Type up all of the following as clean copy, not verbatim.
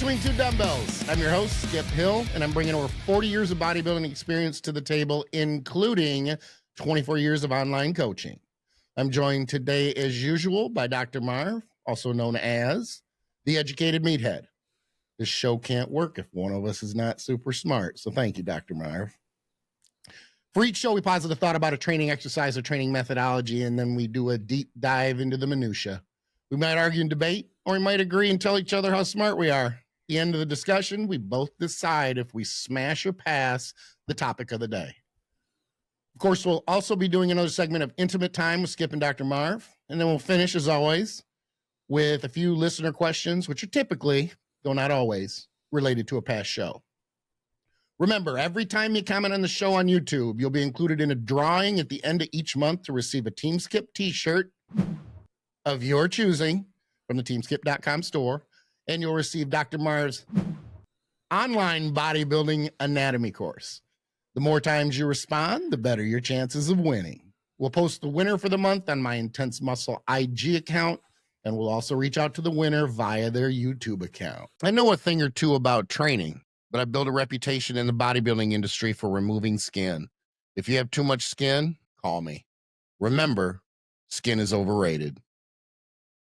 listening to Dumbbells. I'm your host, Skip Hill, and I'm bringing over 40 years of bodybuilding experience to the table, including 24 years of online coaching. I'm joined today, as usual, by Dr. Marv, also known as the Educated Meathead. This show can't work if one of us is not super smart, so thank you, Dr. Marv. For each show, we posit a thought about a training exercise or training methodology, and then we do a deep dive into the minutia. We might argue and debate, or we might agree and tell each other how smart we are. At the end of the discussion, we both decide if we smash or pass the topic of the day. Of course, we'll also be doing another segment of Intimate Time with Skip and Dr. Marv, and then we'll finish, as always, with a few listener questions, which are typically, though not always, related to a past show. Remember, every time you comment on the show on YouTube, you'll be included in a drawing at the end of each month to receive a Team Skip t-shirt of your choosing from the teamskip.com store, and you'll receive Dr. Marv's online bodybuilding anatomy course. The more times you respond, the better your chances of winning. We'll post the winner for the month on my Intense Muscle IG account, and we'll also reach out to the winner via their YouTube account. I know a thing or two about training, but I've built a reputation in the bodybuilding industry for removing skin. If you have too much skin, call me. Remember, skin is overrated.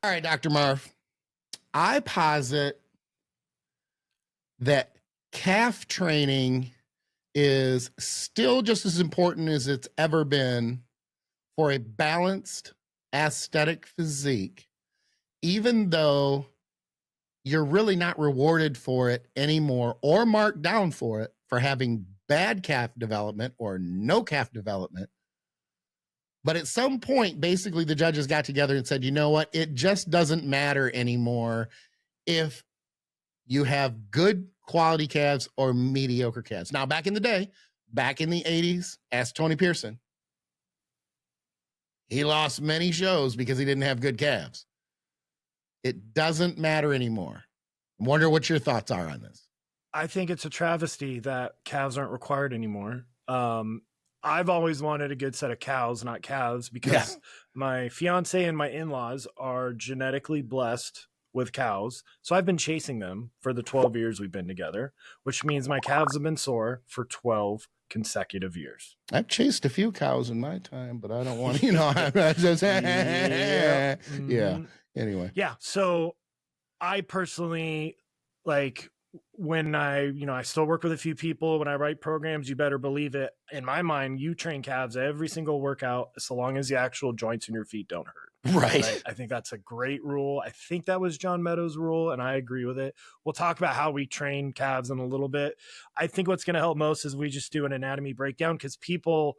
All right, Dr. Marv, I posit that calf training is still just as important as it's ever been for a balanced, aesthetic physique, even though you're really not rewarded for it anymore or marked down for it for having bad calf development or no calf development. But at some point, basically, the judges got together and said, you know what? It just doesn't matter anymore if you have good quality calves or mediocre calves. Now, back in the day, back in the 80s, ask Tony Pearson. He lost many shows because he didn't have good calves. It doesn't matter anymore. I wonder what your thoughts are on this. I think it's a travesty that calves aren't required anymore. I've always wanted a good set of cows, not calves, because my fiance and my in-laws are genetically blessed with cows. So I've been chasing them for the 12 years we've been together, which means my calves have been sore for 12 consecutive years. I've chased a few cows in my time, but I don't want to, I'm just, Anyway. Yeah. So I personally, like, when I still work with a few people, when I write programs, you better believe it. In my mind, you train calves every single workout, so long as the actual joints in your feet don't hurt. Right. I think that's a great rule. I think that was John Meadows' rule, and I agree with it. We'll talk about how we train calves in a little bit. I think what's going to help most is we just do an anatomy breakdown, because people,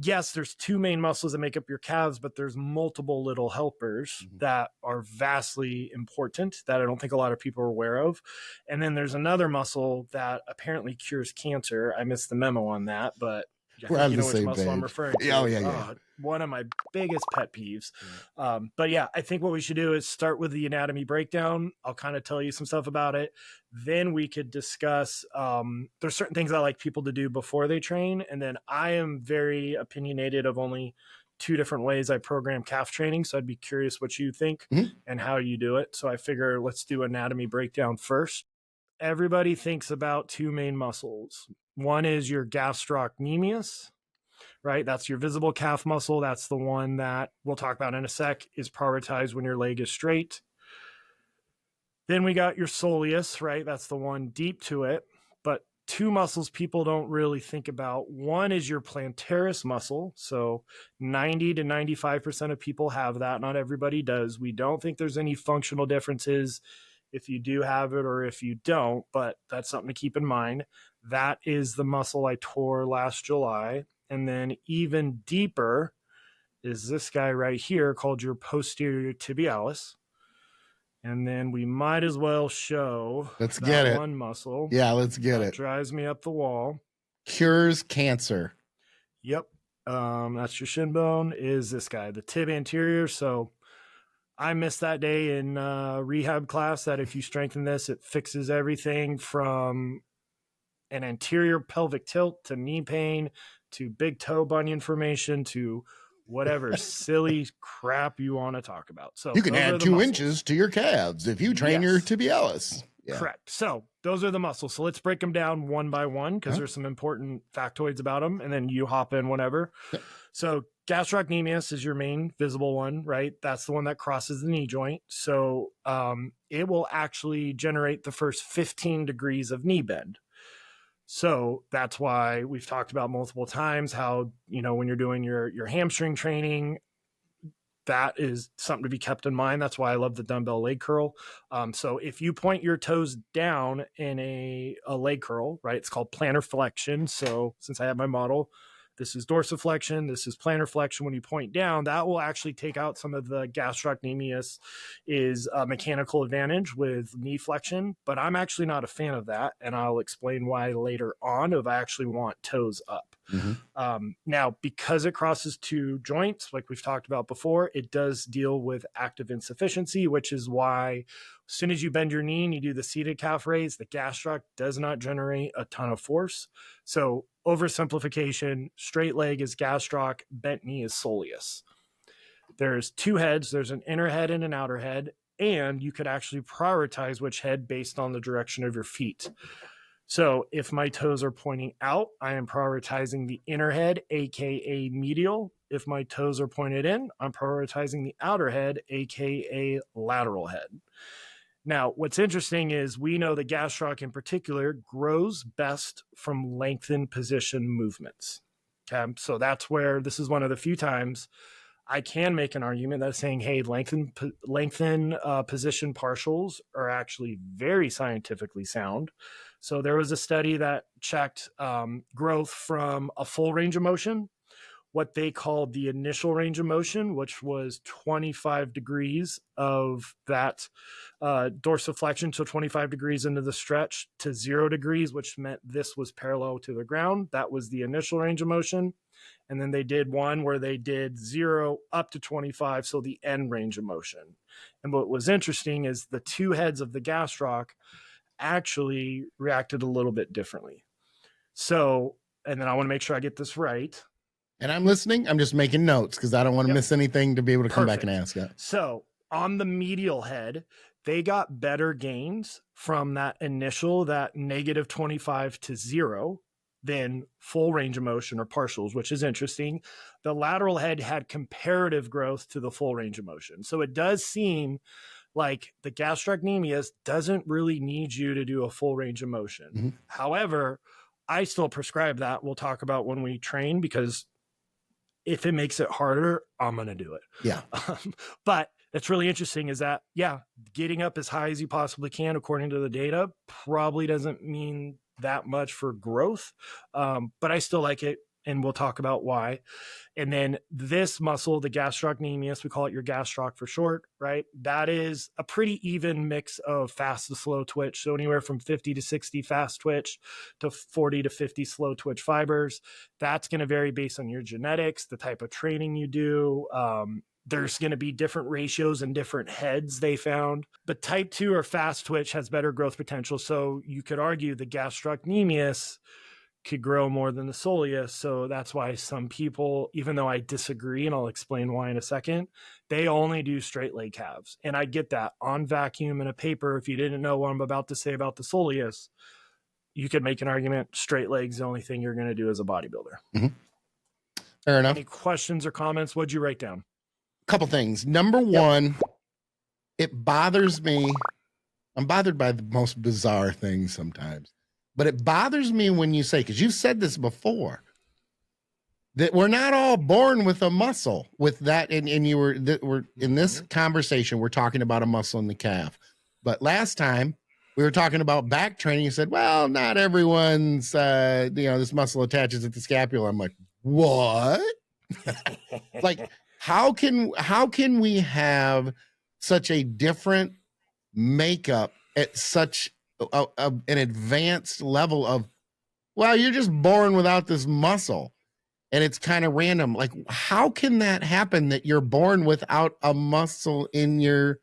yes, there's two main muscles that make up your calves, but there's multiple little helpers that are vastly important that I don't think a lot of people are aware of. And then there's another muscle that apparently cures cancer. I missed the memo on that, but we're on the which same muscle page. I'm referring to. Oh, yeah. One of my biggest pet peeves. But yeah, I think what we should do is start with the anatomy breakdown. I'll kind of tell you some stuff about it. Then we could discuss, there's certain things I like people to do before they train. And then I am very opinionated of only two different ways I program calf training. So I'd be curious what you think and how you do it. So I figure let's do anatomy breakdown first. Everybody thinks about two main muscles. One is your gastrocnemius, right? That's your visible calf muscle. That's the one that we'll talk about in a sec, is prioritized when your leg is straight. Then we got your soleus, right? That's the one deep to it. But two muscles people don't really think about. One is your plantaris muscle. So 90 to 95% of people have that. Not everybody does. We don't think there's any functional differences if you do have it or if you don't, but that's something to keep in mind. That is the muscle I tore last July. And then even deeper is this guy right here called your posterior tibialis. And then we might as well show one muscle. Yeah, let's get it. Drives me up the wall. Cures cancer. Yep. That's your shin bone, is this guy, the tib anterior. So I missed that day in rehab class that if you strengthen this, it fixes everything from an anterior pelvic tilt to knee pain to big toe bunion formation to whatever silly crap you want to talk about. So you can those are add the 2 muscles. inches to your calves if you train your Yes. tibialis. Yeah. Correct. So those are the muscles. So let's break them down one by one because there's some important factoids about them, and then you hop in whenever. Yep. So gastrocnemius is your main visible one, right? That's the one that crosses the knee joint. So it will actually generate the first 15 degrees of knee bend. So that's why we've talked about multiple times how, you know, when you're doing your hamstring training, that is something to be kept in mind. That's why I love the dumbbell leg curl. So if you point your toes down in a leg curl, right, it's called plantar flexion. So since I have my model, this is dorsiflexion, this is plantar flexion. When you point down, that will actually take out some of the gastrocnemius is a mechanical advantage with knee flexion, but I'm actually not a fan of that. And I'll explain why later on if I actually want toes up. Mm-hmm. Now, because it crosses 2 joints, like we've talked about before, it does deal with active insufficiency, which is why as soon as you bend your knee and you do the seated calf raise, the gastroc does not generate a ton of force. So oversimplification, straight leg is gastroc, bent knee is soleus. There's 2 heads. There's an inner head and an outer head, and you could actually prioritize which head based on the direction of your feet. So if my toes are pointing out, I am prioritizing the inner head, aka medial. If my toes are pointed in, I'm prioritizing the outer head, aka lateral head. Now, what's interesting is we know the gastroc in particular grows best from lengthened position movements. Okay, so that's where this is one of the few times I can make an argument that's saying, hey, lengthen position partials are actually very scientifically sound. So there was a study that checked growth from a full range of motion, what they called the initial range of motion, which was 25 degrees of that dorsiflexion, so 25 degrees into the stretch, to 0 degrees, which meant this was parallel to the ground. That was the initial range of motion. And then they did one where they did 0 up to 25, so the end range of motion. And what was interesting is the 2 heads of the gastroc actually reacted a little bit differently. So, and then I want to make sure I get this right. And I'm listening. I'm just making notes because I don't want to miss anything to be able to come back and ask it. So on the medial head, they got better gains from that initial, that negative 25 to 0 than full range of motion or partials, which is interesting. The lateral head had comparative growth to the full range of motion. So it does seem like the gastrocnemius doesn't really need you to do a full range of motion. Mm-hmm. However, I still prescribe that. We'll talk about when we train, because if it makes it harder, I'm going to do it. Yeah. But that's really interesting is that, yeah, getting up as high as you possibly can, according to the data, probably doesn't mean that much for growth. But I still like it. And we'll talk about why. And then this muscle, the gastrocnemius, we call it your gastroc for short, right? That is a pretty even mix of fast to slow twitch. So anywhere from 50 to 60 fast twitch to 40 to 50 slow twitch fibers. That's going to vary based on your genetics, the type of training you do. There's going to be different ratios and different heads they found. But type 2 or fast twitch has better growth potential. So you could argue the gastrocnemius could grow more than the soleus. So that's why some people, even though I disagree, and I'll explain why in a second, they only do straight leg calves. And I get that on vacuum in a paper. If you didn't know what I'm about to say about the soleus, you could make an argument straight legs the only thing you're going to do as a bodybuilder. Mm-hmm. Fair enough. Any questions or comments? What'd you write down? Couple things. Number one, it bothers me. I'm bothered by the most bizarre things sometimes, but it bothers me when you say, because you've said this before, that we're not all born with a muscle with that. And we're in this conversation, we're talking about a muscle in the calf. But last time we were talking about back training, you said, well, not everyone's, this muscle attaches at the scapula. I'm like, what? Like, how can we have such a different makeup at such an advanced level of, well, you're just born without this muscle and it's kind of random. Like, how can that happen that you're born without a muscle in your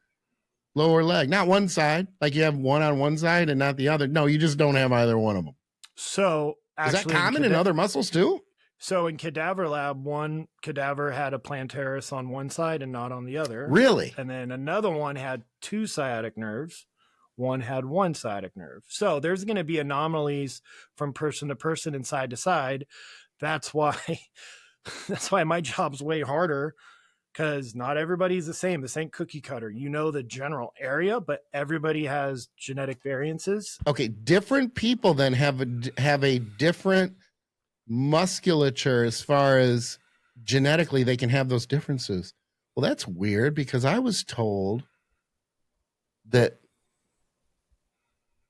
lower leg? Not one side, like you have one on one side and not the other. No, you just don't have either one of them. So actually, is that common in other muscles too? So in cadaver lab, one cadaver had a plantaris on one side and not on the other. Really? And then another one had 2 sciatic nerves. One had 1 sciatic nerve. So there's going to be anomalies from person to person and side to side. That's why my job's way harder, because not everybody's the same. This ain't cookie cutter. You know the general area, but everybody has genetic variances. Okay, different people then have a different musculature as far as genetically they can have those differences. Well, that's weird, because I was told that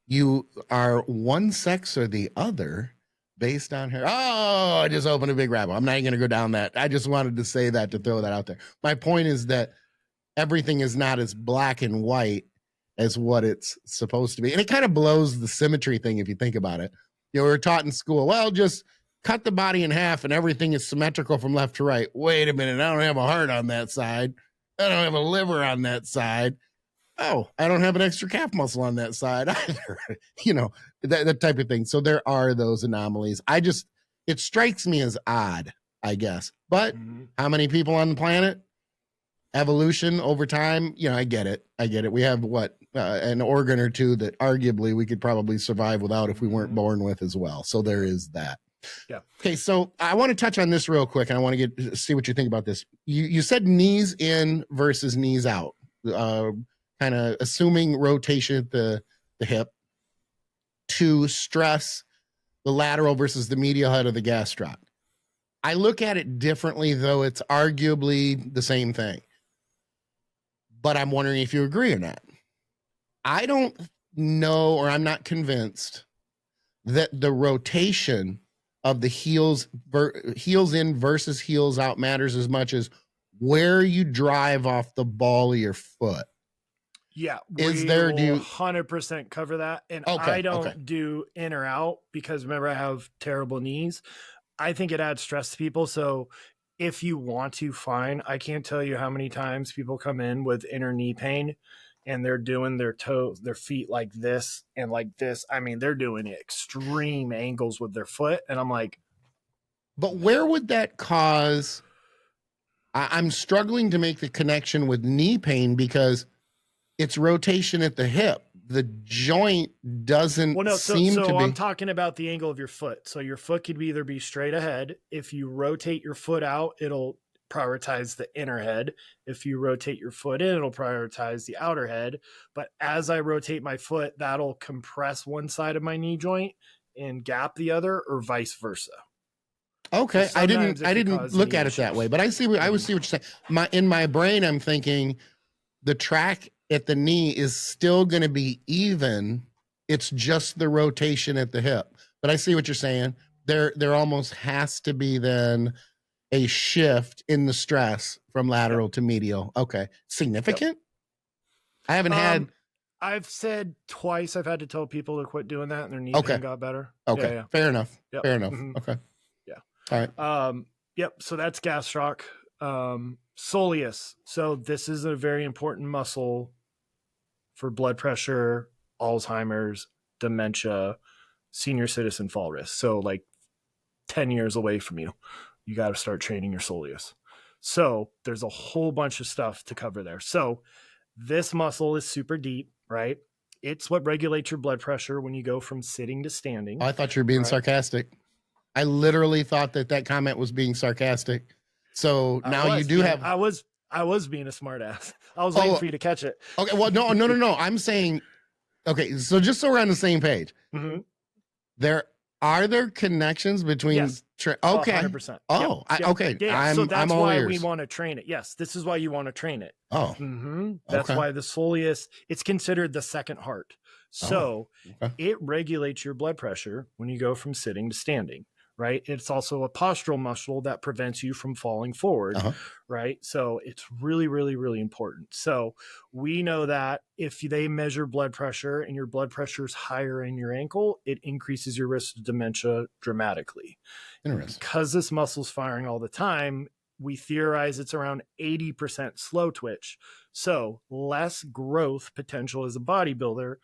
you are one sex or the other based on her. Oh, I just opened a big rabbit hole. I'm not even going to go down that. I just wanted to say that, to throw that out there. My point is that everything is not as black and white as what it's supposed to be. And it kind of blows the symmetry thing if you think about it. You know, we were taught in school, well, just cut the body in half and everything is symmetrical from left to right. Wait a minute, I don't have a heart on that side. I don't have a liver on that side. Oh, I don't have an extra calf muscle on that side either. You know, that type of thing. So there are those anomalies. It strikes me as odd, I guess. But how many people on the planet? Evolution over time, you know, I get it. We have an organ or two that arguably we could probably survive without if we weren't born with as well. So there is that. Yeah. Okay, so I want to touch on this real quick, and I want to see what you think about this. You said knees in versus knees out. Kind of assuming rotation at the hip to stress the lateral versus the medial head of the gastroc. I look at it differently, though it's arguably the same thing. But I'm wondering if you agree or not. I don't know, or I'm not convinced that the rotation of the heels in versus heels out matters as much as where you drive off the ball of your foot. Yeah, do you 100% cover that? And I don't do in or out, because remember, I have terrible knees. I think it adds stress to people. So if you want to, fine. I can't tell you how many times people come in with inner knee pain and they're doing their toes, their feet like this and like this. I mean, they're doing extreme angles with their foot. And I'm like, but where would that cause? I'm struggling to make the connection with knee pain, because it's rotation at the hip. The joint doesn't seem to be. I'm talking about the angle of your foot. So your foot could either be straight ahead. If you rotate your foot out, it'll prioritize the inner head. If you rotate your foot in, it'll prioritize the outer head. But as I rotate my foot, that'll compress one side of my knee joint and gap the other, or vice versa. Okay, I didn't look at it that way, but I see what you're saying. In my brain, I'm thinking the track at the knee is still going to be even. It's just the rotation at the hip. But I see what you're saying. There almost has to be then a shift in the stress from lateral to medial. Okay. Significant? Yep. I haven't had. I've said twice I've had to tell people to quit doing that, and their knee pain got better. Okay. Yeah. Fair enough. Yep. Fair enough. Okay. Yeah. All right. Yep. So that's gastroc. Soleus. So this is a very important muscle for blood pressure, Alzheimer's, dementia, senior citizen fall risk. So like 10 years away from you, you got to start training your soleus. So there's a whole bunch of stuff to cover there. So this muscle is super deep, right? It's what regulates your blood pressure when you go from sitting to standing. I thought you were being sarcastic. I literally thought that comment was being sarcastic. So now you do have. I was being a smart ass. I was waiting for you to catch it. Okay. Well, no. I'm saying, okay. So just so we're on the same page, are there connections between? Yes. Okay. 100%. Oh, yep. Okay. Yeah. So that's why we want to train it. Yes. This is why you want to train it. Oh. That's why the soleus, it's considered the second heart. So it regulates your blood pressure when you go from sitting to standing. Right. It's also a postural muscle that prevents you from falling forward. Right. So it's really, really, really important. So we know that if they measure blood pressure and your blood pressure is higher in your ankle, it increases your risk of dementia dramatically. Interesting. Because this muscle's firing all the time, we theorize it's around 80% slow twitch. So less growth potential as a bodybuilder,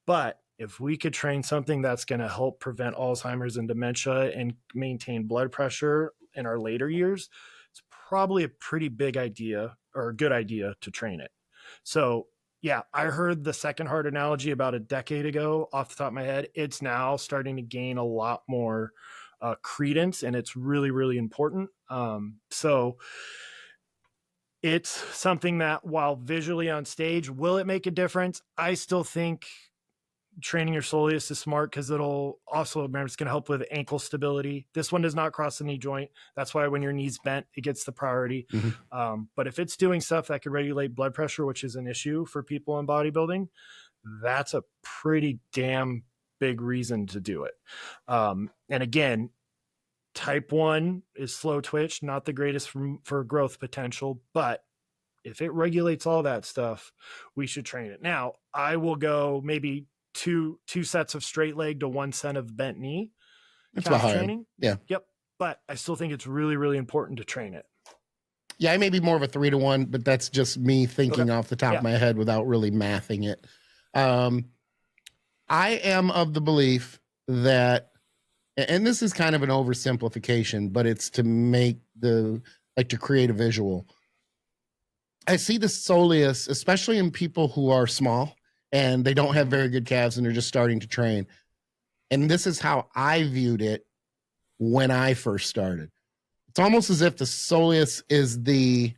but if we could train something that's going to help prevent Alzheimer's and dementia and maintain blood pressure in our later years, it's probably a pretty big idea or a good idea to train it. So yeah, I heard the second heart analogy about a decade ago off the top of my head. It's now starting to gain a lot more credence, and it's really, really important. So it's something that, while visually on stage, will it make a difference? I still think training your soleus is smart because it'll also, remember, it's going to help with ankle stability. This one does not cross the knee joint. That's why when your knee's bent, it gets the priority. But if it's doing stuff that can regulate blood pressure, which is an issue for people in bodybuilding, that's a pretty damn big reason to do it. And again, type 1 is slow twitch, not the greatest for growth potential, but if it regulates all that stuff, we should train it. Now, I will go maybe two sets of straight leg to 1 set of bent knee. That's calf training. Yeah. Yep. But I still think it's really, really important to train it. Yeah, I may be more of a 3-to-1, but that's just me thinking off the top of my head without really mathing it. I am of the belief that, and this is kind of an oversimplification, but it's to make to create a visual. I see the soleus, especially in people who are small and they don't have very good calves and they're just starting to train. And this is how I viewed it when I first started. It's almost as if the soleus is the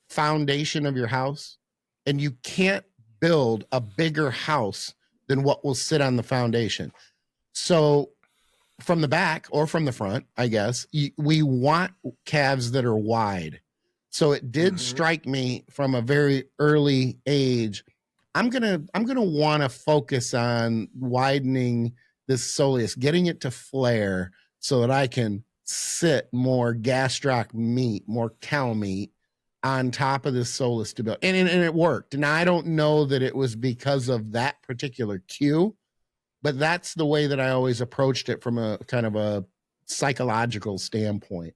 foundation of your house, and you can't build a bigger house than what will sit on the foundation. So from the back or from the front, I guess, we want calves that are wide. So it did strike me from a very early age, I'm gonna want to focus on widening this soleus, getting it to flare so that I can sit more gastroc meat, more cow meat on top of this soleus to build. And it worked. Now, I don't know that it was because of that particular cue, but that's the way that I always approached it from a kind of a psychological standpoint.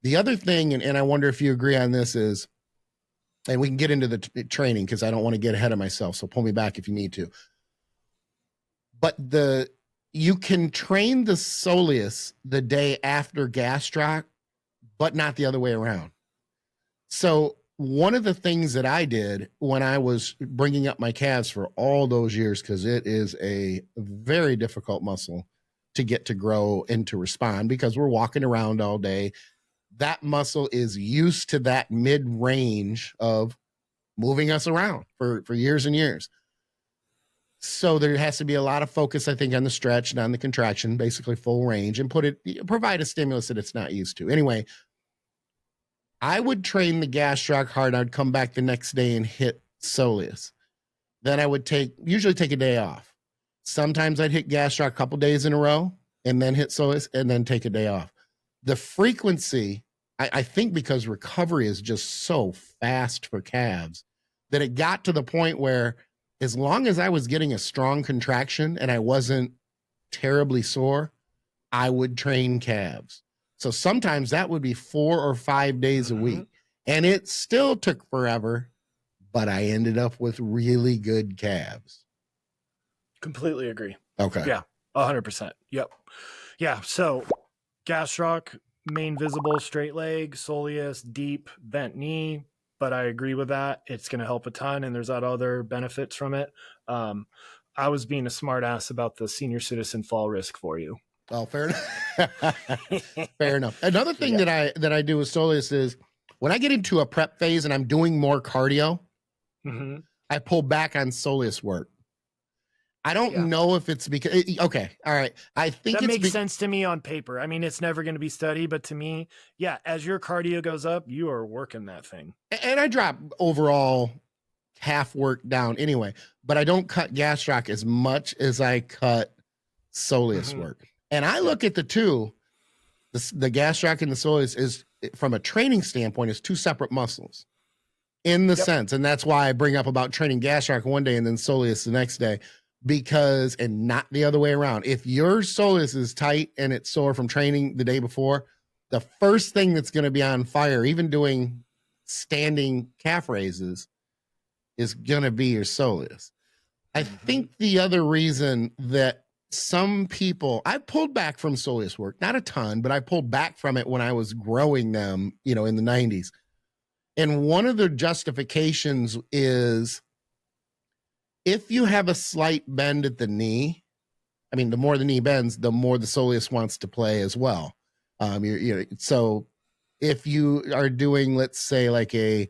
The other thing, and I wonder if you agree on this, is, and we can get into the training because I don't want to get ahead of myself, so pull me back if you need to. But you can train the soleus the day after gastroc, but not the other way around. So one of the things that I did when I was bringing up my calves for all those years, because it is a very difficult muscle to get to grow and to respond because we're walking around all day. That muscle is used to that mid-range of moving us around for years and years. So there has to be a lot of focus, I think, on the stretch and on the contraction, basically full range, and provide a stimulus that it's not used to. Anyway, I would train the gastroc hard. I'd come back the next day and hit soleus. Then I would usually take a day off. Sometimes I'd hit gastroc a couple days in a row and then hit soleus and then take a day off. The frequency, I think because recovery is just so fast for calves, that it got to the point where as long as I was getting a strong contraction and I wasn't terribly sore, I would train calves. So sometimes that would be 4 or 5 days a week. And it still took forever, but I ended up with really good calves. Completely agree. Okay. Yeah, 100%. Yep. Yeah, so gastroc, main visible, straight leg, soleus, deep, bent knee. But I agree with that. It's going to help a ton, and there's other benefits from it. I was being a smart ass about the senior citizen fall risk for you. Oh, fair enough. Fair enough. Another thing that I do with soleus is when I get into a prep phase and I'm doing more cardio, I pull back on soleus work. I don't know if it's because, okay, all right. I think that makes sense to me on paper. I mean, it's never going to be studied, but to me, yeah, as your cardio goes up, you are working that thing. And I drop overall half work down anyway, but I don't cut gastroc as much as I cut soleus work. And I look at the two, the gastroc and the soleus is, from a training standpoint, is two separate muscles in the sense. And that's why I bring up about training gastroc one day and then soleus the next day. Because, and not the other way around. If your soleus is tight and it's sore from training the day before, the first thing that's going to be on fire, even doing standing calf raises, is going to be your soleus. I think the other reason that some people, I pulled back from soleus work, not a ton, but I pulled back from it when I was growing them, in the 90s. And one of the justifications is if you have a slight bend at the knee, I mean, the more the knee bends, the more the soleus wants to play as well. So if you are doing, let's say, like a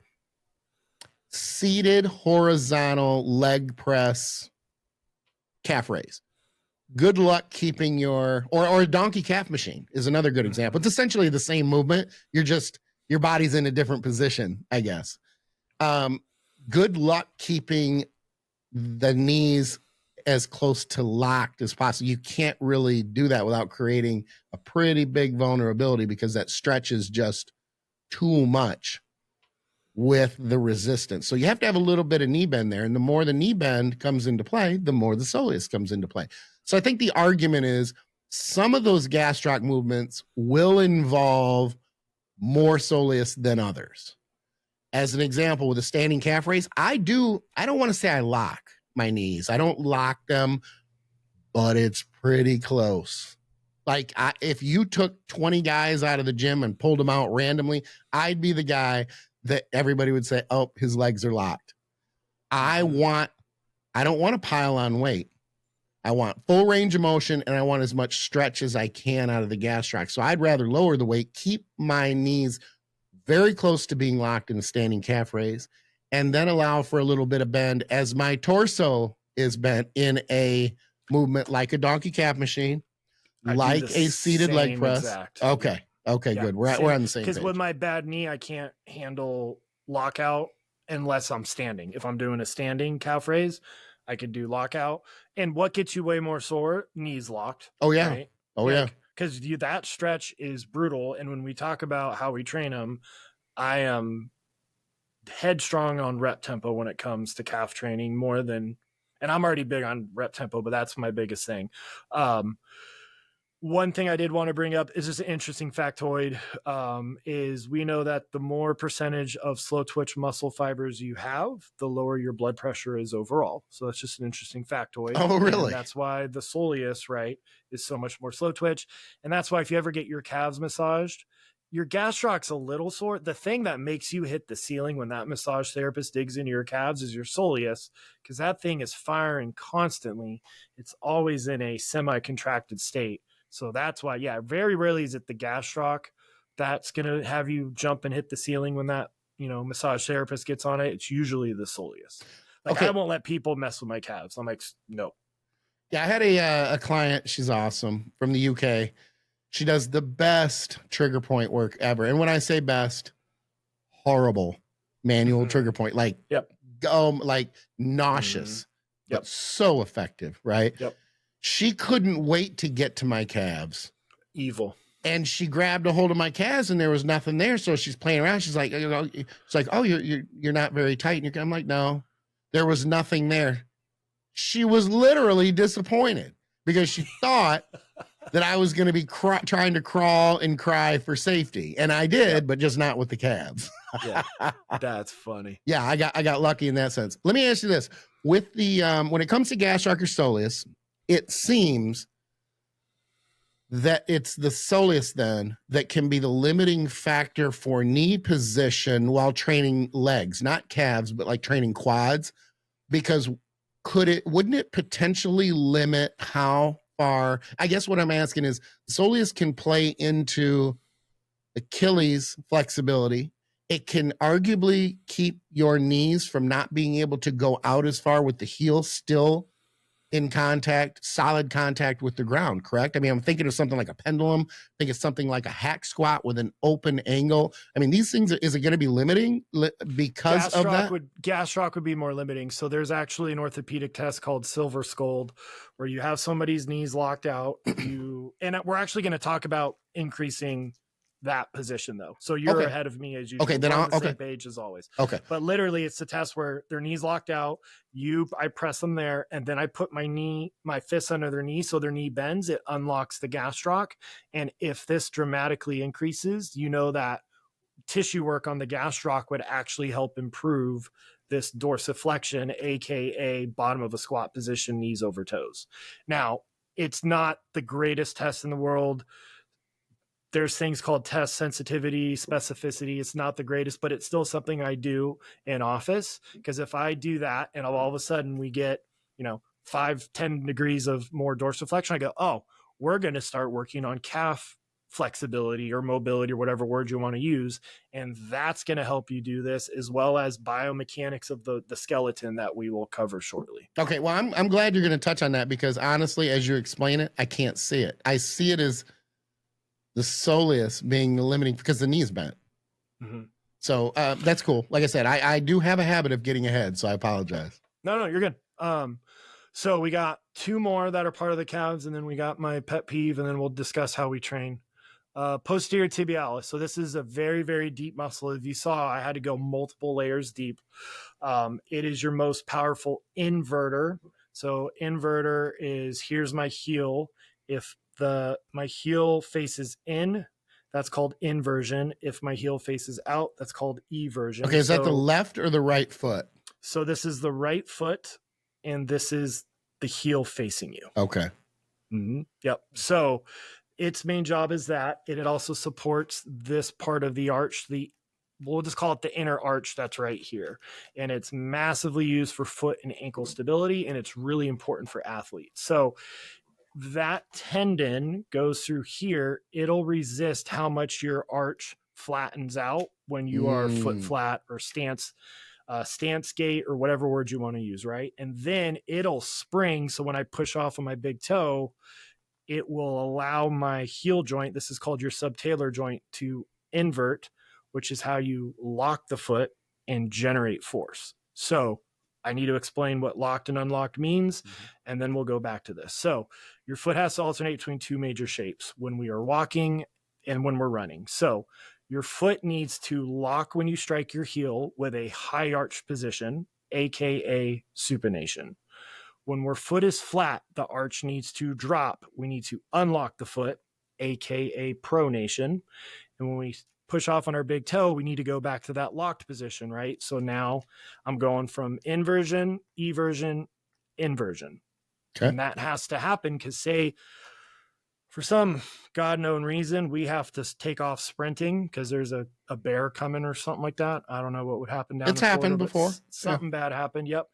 seated horizontal leg press calf raise, good luck keeping your, or a donkey calf machine is another good example. It's essentially the same movement. Your body's in a different position, I guess. Good luck keeping the knees as close to locked as possible. You can't really do that without creating a pretty big vulnerability because that stretch is just too much with the resistance. So you have to have a little bit of knee bend there. And the more the knee bend comes into play, the more the soleus comes into play. So I think the argument is some of those gastroc movements will involve more soleus than others. As an example, with a standing calf raise, I don't want to say I lock my knees. I don't lock them, but it's pretty close. Like if you took 20 guys out of the gym and pulled them out randomly, I'd be the guy that everybody would say, oh, his legs are locked. I don't want to pile on weight. I want full range of motion and I want as much stretch as I can out of the gastroc. So I'd rather lower the weight, keep my knees very close to being locked in a standing calf raise, and then allow for a little bit of bend as my torso is bent in a movement like a donkey calf machine, like a seated leg press. Exact. Okay. Okay, yeah, good. We're on the same page. Because with my bad knee, I can't handle lockout unless I'm standing. If I'm doing a standing calf raise, I could do lockout. And what gets you way more sore? Knees locked. Oh, yeah. Right? Oh, yeah. Because that stretch is brutal. And when we talk about how we train them, I am headstrong on rep tempo when it comes to calf training more than, and I'm already big on rep tempo, but that's my biggest thing. One thing I did want to bring up is just an interesting factoid, is we know that the more percentage of slow twitch muscle fibers you have, the lower your blood pressure is overall. So that's just an interesting factoid. Oh, really? And that's why the soleus, right, is so much more slow twitch. And that's why if you ever get your calves massaged, your gastroc's a little sore. The thing that makes you hit the ceiling when that massage therapist digs into your calves is your soleus, because that thing is firing constantly. It's always in a semi-contracted state. So that's why, yeah, very rarely is it the gastroc that's going to have you jump and hit the ceiling when that, massage therapist gets on it. It's usually the soleus. Like, okay. I won't let people mess with my calves. I'm like, no. Yeah, I had a client. She's awesome from the UK. She does the best trigger point work ever. And when I say best, horrible manual trigger point, like, like nauseous, but so effective, right? Yep. She couldn't wait to get to my calves. Evil. And she grabbed a hold of my calves and there was nothing there. So she's playing around. She's like, oh, you're not very tight. And I'm like, no, there was nothing there. She was literally disappointed because she thought that I was going to be trying to crawl and cry for safety. And I did, but just not with the calves. Yeah, that's funny. Yeah, I got lucky in that sense. Let me ask you this. With the when it comes to gastroc or soleus, it seems that it's the soleus then that can be the limiting factor for knee position while training legs, not calves, but like training quads, because wouldn't it potentially limit how far? I guess what I'm asking is soleus can play into Achilles flexibility. It can arguably keep your knees from not being able to go out as far with the heel still in contact, solid contact with the ground, correct? I mean, I'm thinking of something like a pendulum. I think it's something like a hack squat with an open angle. I mean, these things, is it going to be limiting because of that? Gastroc would be more limiting. So there's actually an orthopedic test called Silver Scold where you have somebody's knees locked out. And we're actually going to talk about increasing that position though. So you're ahead of me as usual. Okay, then I'll the same page as always. Okay. But literally it's a test where their knees locked out. I press them there and then I put my fist under their knee so their knee bends. It unlocks the gastroc. And if this dramatically increases, that tissue work on the gastroc would actually help improve this dorsiflexion, aka bottom of a squat position, knees over toes. Now, it's not the greatest test in the world. There's things called test sensitivity, specificity. It's not the greatest, but it's still something I do in office, because if I do that and all of a sudden we get, 5-10 degrees of more dorsiflexion, I go, oh, we're going to start working on calf flexibility or mobility or whatever word you want to use. And that's going to help you do this, as well as biomechanics of the skeleton that we will cover shortly. Okay. Well, I'm glad you're going to touch on that, because honestly, as you explain it, I can't see it. I see it as the soleus being limiting because the knee's bent. Mm-hmm. So that's cool. Like I said, I do have a habit of getting ahead, so I apologize. No, you're good. So we got 2 more that are part of the calves, and then we got my pet peeve, and then we'll discuss how we train. Posterior tibialis. So this is a very, very deep muscle. If you saw, I had to go multiple layers deep. It is your most powerful inverter. So inverter is, here's my heel. If my heel faces in, that's called inversion. If my heel faces out, that's called eversion. Okay, is that the left or the right foot? So this is the right foot, and this is the heel facing you. Okay. Mm-hmm. Yep. So its main job is that it also supports this part of the arch, we'll just call it the inner arch that's right here. And it's massively used for foot and ankle stability, and it's really important for athletes. So that tendon goes through here. It'll resist how much your arch flattens out when you are foot flat or stance gait or whatever word you want to use, right? And then it'll spring. So when I push off on my big toe, it will allow my heel joint, this is called your subtalar joint, to invert, which is how you lock the foot and generate force. So I need to explain what locked and unlocked means, and then we'll go back to this. So your foot has to alternate between 2 major shapes when we are walking and when we're running. So your foot needs to lock when you strike your heel with a high arch position, aka supination. When our foot is flat, the arch needs to drop. We need to unlock the foot, aka pronation. And when we push off on our big toe, we need to go back to that locked position, right? So now I'm going from inversion, eversion, inversion. Okay. And that has to happen because, say, for some God known reason, we have to take off sprinting because there's a bear coming or something like that. I don't know what would happen down. It's happened before. Something bad happened. Yep.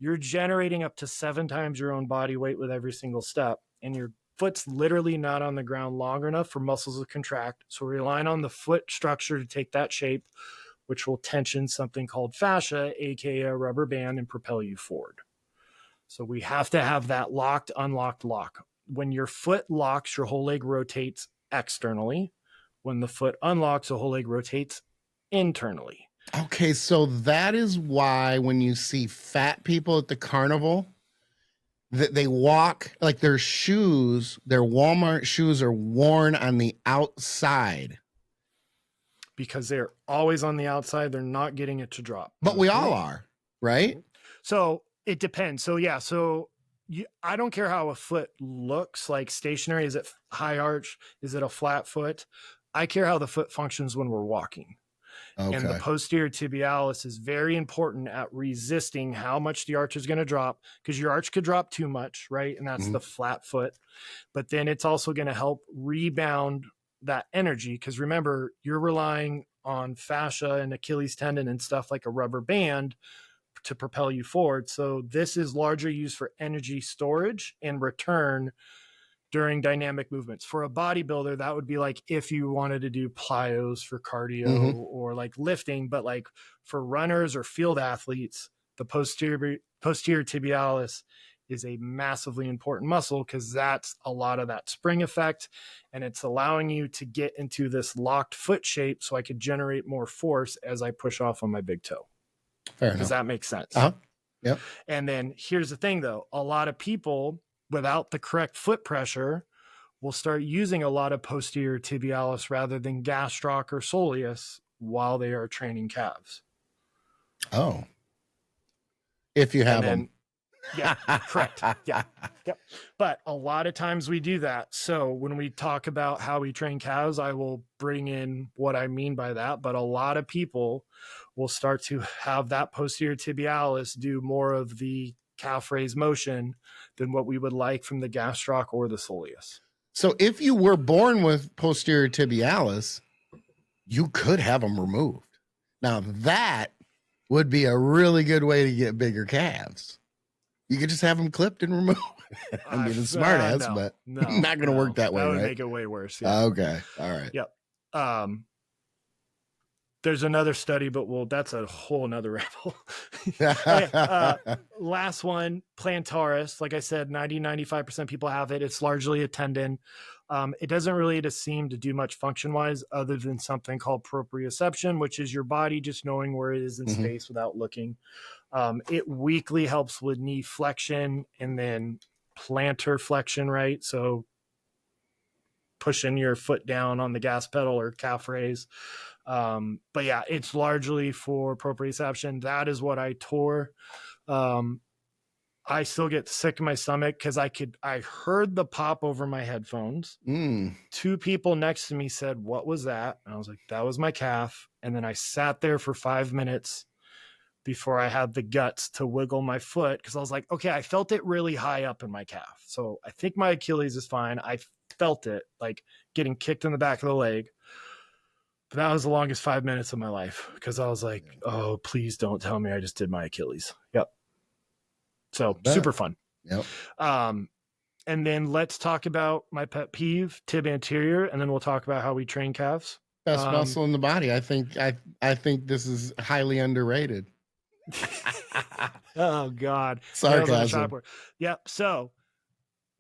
You're generating up to 7 times your own body weight with every single step, and your foot's literally not on the ground long enough for muscles to contract. So we're relying on the foot structure to take that shape, which will tension something called fascia, aka a rubber band, and propel you forward. So we have to have that locked, unlocked lock. When your foot locks, your whole leg rotates externally. When the foot unlocks, the whole leg rotates internally. Okay, so that is why when you see fat people at the carnival, that they walk like their shoes, their Walmart shoes are worn on the outside. Because they're always on the outside. They're not getting it to drop. But we all are, right? So it depends. So yeah, I don't care how a foot looks, like stationary. Is it high arch? Is it a flat foot? I care how the foot functions when we're walking. Okay. And the posterior tibialis is very important at resisting how much the arch is going to drop, because your arch could drop too much, right? And that's the flat foot. But then it's also going to help rebound that energy, because remember, you're relying on fascia and Achilles tendon and stuff like a rubber band to propel you forward. So this is largely used for energy storage and return during dynamic movements. For a bodybuilder, that would be like if you wanted to do plyos for cardio or like lifting, but like for runners or field athletes, the posterior tibialis is a massively important muscle, because that's a lot of that spring effect, and it's allowing you to get into this locked foot shape so I could generate more force as I push off on my big toe. Fair enough. Does that make sense? Yep. And then here's the thing though, a lot of people without the correct foot pressure will start using a lot of posterior tibialis rather than gastroc or soleus while they are training calves. Oh. If you have them. Yeah, correct. Yeah. Yep. But a lot of times we do that. So when we talk about how we train calves, I will bring in what I mean by that. But a lot of people will start to have that posterior tibialis do more of the calf raise motion than what we would like from the gastroc or the soleus. So if you were born with posterior tibialis, you could have them removed. Now that would be a really good way to get bigger calves. You could just have them clipped and removed. I mean, it's smart ass, no, but no, not going to work that way, that would right? make it way worse. Yeah. Okay. All right. Yep. There's another study, but that's a whole nother rabbit hole. Okay, last one, plantaris. Like I said, 95% people have it. It's largely a tendon. It doesn't really seem to do much function-wise other than something called proprioception, which is your body just knowing where it is in space without looking. It weakly helps with knee flexion and then plantar flexion, right? So pushing your foot down on the gas pedal or calf raise. But yeah, it's largely for proprioception. That is what I tore. I still get sick in my stomach because I heard the pop over my headphones. Two people next to me said, "What was that?" And I was like, "That was my calf." And then I sat there for 5 minutes before I had the guts to wiggle my foot because I was like, okay, I felt it really high up in my calf. So I think my Achilles is fine. I felt it like getting kicked in the back of the leg. But that was the longest 5 minutes of my life because I was like, oh, please don't tell me I just did my Achilles. Yep. So super fun. Yep. And then let's talk about my pet peeve, tib anterior, and then we'll talk about how we train calves. Best muscle in the body. I think this is highly underrated. Oh God. Sarcasm. Yep. So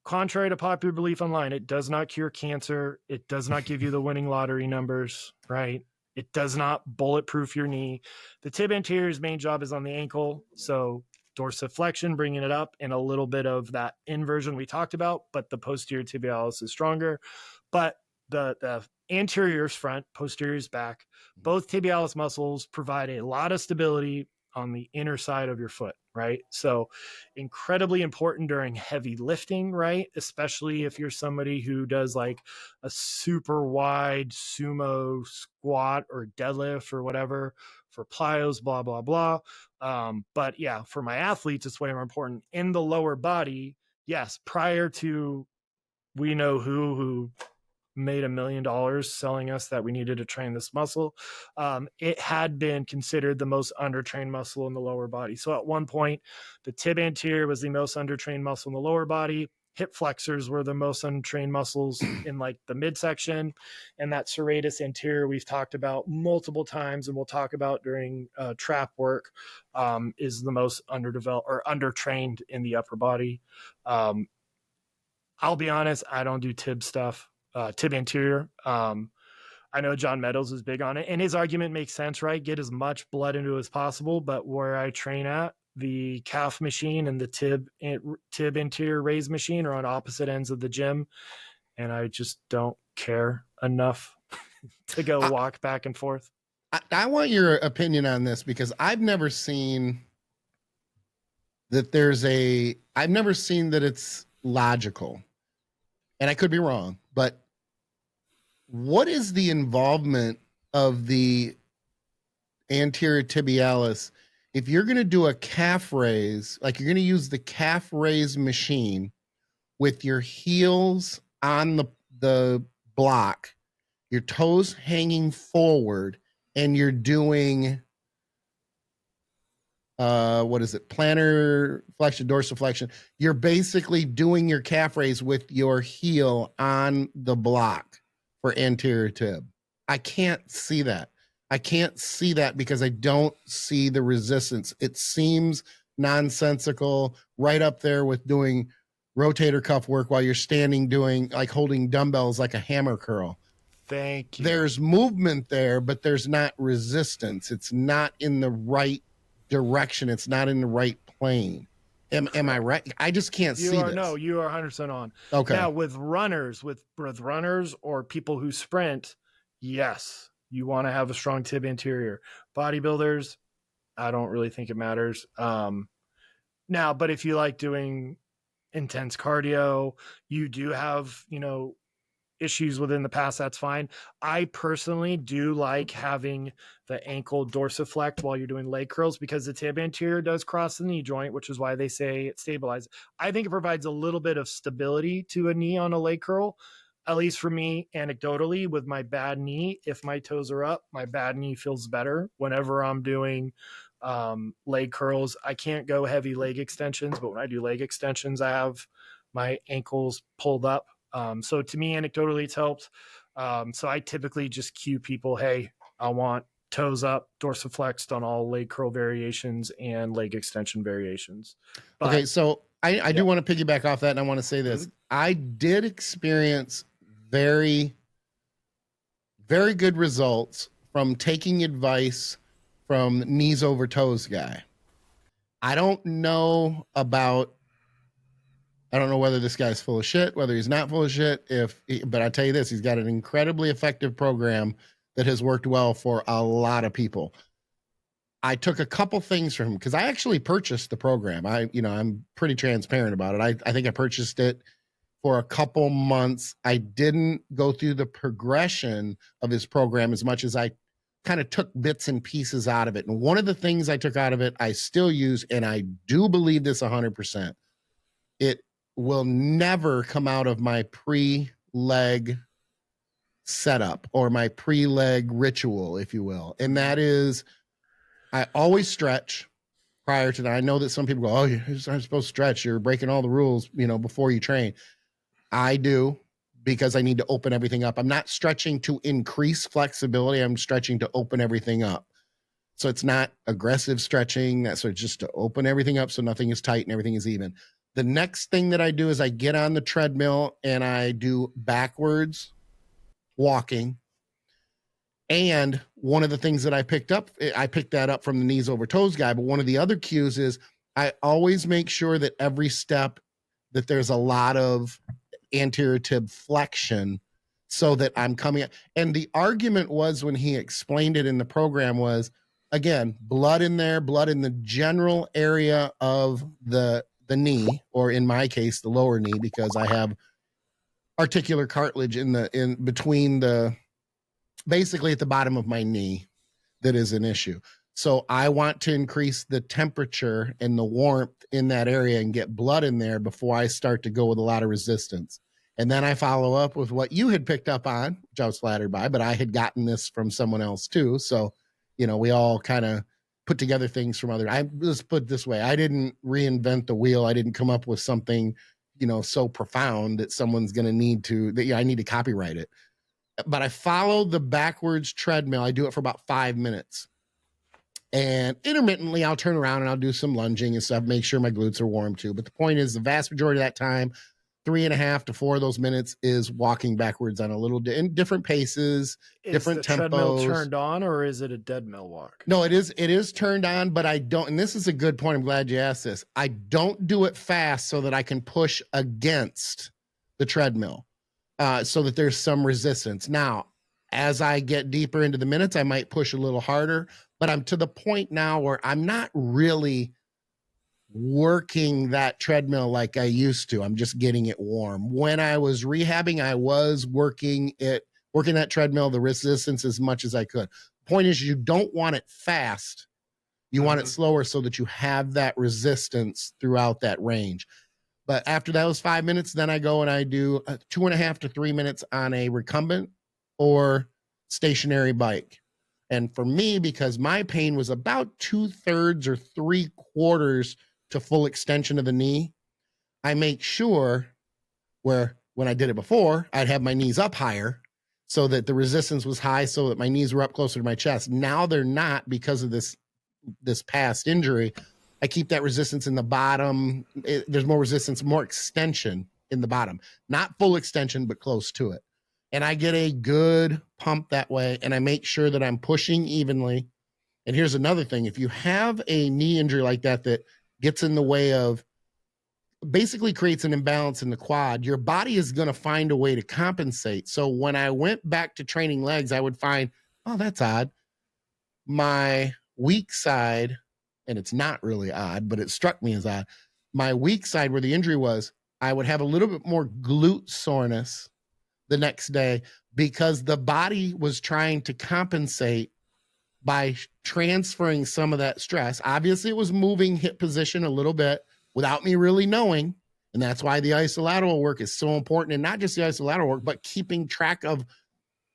contrary to popular belief online, it does not cure cancer. It does not give you the winning lottery numbers, right? It does not bulletproof your knee. The tib anterior's main job is on the ankle. So dorsiflexion, bringing it up, and a little bit of that inversion we talked about, but the posterior tibialis is stronger. But the anterior is front, posterior is back. Both tibialis muscles provide a lot of stability on the inner side of your foot, right? So incredibly important during heavy lifting, right? Especially if you're somebody who does like a super wide sumo squat or deadlift or whatever for plyos, blah, blah, blah. But yeah, for my athletes, it's way more important in the lower body. Yes. Prior to we know who made $1 million selling us that we needed to train this muscle. It had been considered the most undertrained muscle in the lower body. So at one point, the tib anterior was the most undertrained muscle in the lower body. Hip flexors were the most untrained muscles in like the midsection. And that serratus anterior we've talked about multiple times and we'll talk about during trap work is the most underdeveloped or undertrained in the upper body. I'll be honest, I don't do tib stuff. Tib anterior. I know John Meadows is big on it, and his argument makes sense, right? Get as much blood into it as possible. But where I train at, the calf machine and the tib anterior raise machine are on opposite ends of the gym, and I just don't care enough to go walk back and forth. I want your opinion on this because I've never seen that I've never seen that it's logical. And I could be wrong, but what is the involvement of the anterior tibialis if you're going to do a calf raise, like you're going to use the calf raise machine with your heels on the block, your toes hanging forward, and you're doing what is it? Plantar flexion, dorsiflexion. You're basically doing your calf raise with your heel on the block for anterior tib. I can't see that. I can't see that because I don't see the resistance. It seems nonsensical, right up there with doing rotator cuff work while you're standing doing like holding dumbbells like a hammer curl. Thank you. There's movement there, but there's not resistance. It's not in the right direction. It's not in the right plane. Am I right? I just can't see this. No, you are 100% on. Okay. Now with runners or people who sprint, yes, you want to have a strong tib anterior. Bodybuilders, I don't really think it matters. Now, but if you like doing intense cardio, you do have, issues within the past, that's fine. I personally do like having the ankle dorsiflect while you're doing leg curls because the tib anterior does cross the knee joint, which is why they say it stabilizes. I think it provides a little bit of stability to a knee on a leg curl. At least for me, anecdotally, with my bad knee, if my toes are up, my bad knee feels better whenever I'm doing leg curls. I can't go heavy leg extensions, but when I do leg extensions, I have my ankles pulled up. So to me, anecdotally, it's helped. So I typically just cue people, hey, I want toes up, dorsiflexed on all leg curl variations and leg extension variations. But, okay, so I do want to piggyback off that, and I want to say this. I did experience very, very good results from taking advice from knees over toes guy. I don't know whether this guy's full of shit, whether he's not full of shit. But I tell you this, he's got an incredibly effective program that has worked well for a lot of people. I took a couple things from him because I actually purchased the program. I'm pretty transparent about it. I think I purchased it for a couple months. I didn't go through the progression of his program as much as I kind of took bits and pieces out of it. And one of the things I took out of it, I still use, and I do believe this 100%. It will never come out of my pre-leg setup or my pre-leg ritual, if you will. And that is, I always stretch prior to that. I know that some people go, oh, you're not supposed to stretch. You're breaking all the rules, before you train. I do, because I need to open everything up. I'm not stretching to increase flexibility. I'm stretching to open everything up. So it's not aggressive stretching. That's just to open everything up so nothing is tight and everything is even. The next thing that I do is I get on the treadmill and I do backwards walking. And one of the things that I picked that up from the knees over toes guy. But one of the other cues is I always make sure that every step that there's a lot of anterior tib flexion so that I'm coming up. And the argument was, when he explained it in the program, was, again, blood in there, blood in the general area of the knee, or in my case, the lower knee, because I have articular cartilage in between basically at the bottom of my knee that is an issue. So I want to increase the temperature and the warmth in that area and get blood in there before I start to go with a lot of resistance. And then I follow up with what you had picked up on, which I was flattered by, but I had gotten this from someone else too. So, we all kind of put together things from let's put it this way. I didn't reinvent the wheel. I didn't come up with something, so profound that someone's going to I need to copyright it. But I follow the backwards treadmill. I do it for about 5 minutes. And intermittently, I'll turn around and I'll do some lunging and stuff, make sure my glutes are warm too. But the point is, the vast majority of that time, 3.5 to 4 of those minutes, is walking backwards on in different paces, different tempos. Is the treadmill turned on, or is it a dead mill walk? No, it is turned on, but I don't, and this is a good point, I'm glad you asked this. I don't do it fast so that I can push against the treadmill, so that there's some resistance. Now, as I get deeper into the minutes, I might push a little harder, but I'm to the point now where I'm not really working that treadmill like I used to. I'm just getting it warm. When I was rehabbing, I was working that treadmill, the resistance, as much as I could. Point is, you don't want it fast. You want it slower so that you have that resistance throughout that range. But after those 5 minutes, then I go and I do 2.5 to 3 minutes on a recumbent or stationary bike. And for me, because my pain was about 2/3 or 3/4 to full extension of the knee, I make sure where when I did it before, I'd have my knees up higher so that the resistance was high, so that my knees were up closer to my chest. Now they're not, because of this past injury. I keep that resistance in the bottom. There's more resistance, more extension in the bottom. Not full extension, but close to it. And I get a good pump that way, and I make sure that I'm pushing evenly. And here's another thing. If you have a knee injury like that gets in the way of, basically creates an imbalance in the quad, your body is going to find a way to compensate. So when I went back to training legs, I would find, oh, that's odd. My weak side and it's not really odd, but it struck me as odd. My weak side where the injury was, I would have a little bit more glute soreness the next day because the body was trying to compensate by transferring some of that stress. Obviously, it was moving hip position a little bit without me really knowing. And that's why the isolateral work is so important. And not just the isolateral work, but keeping track of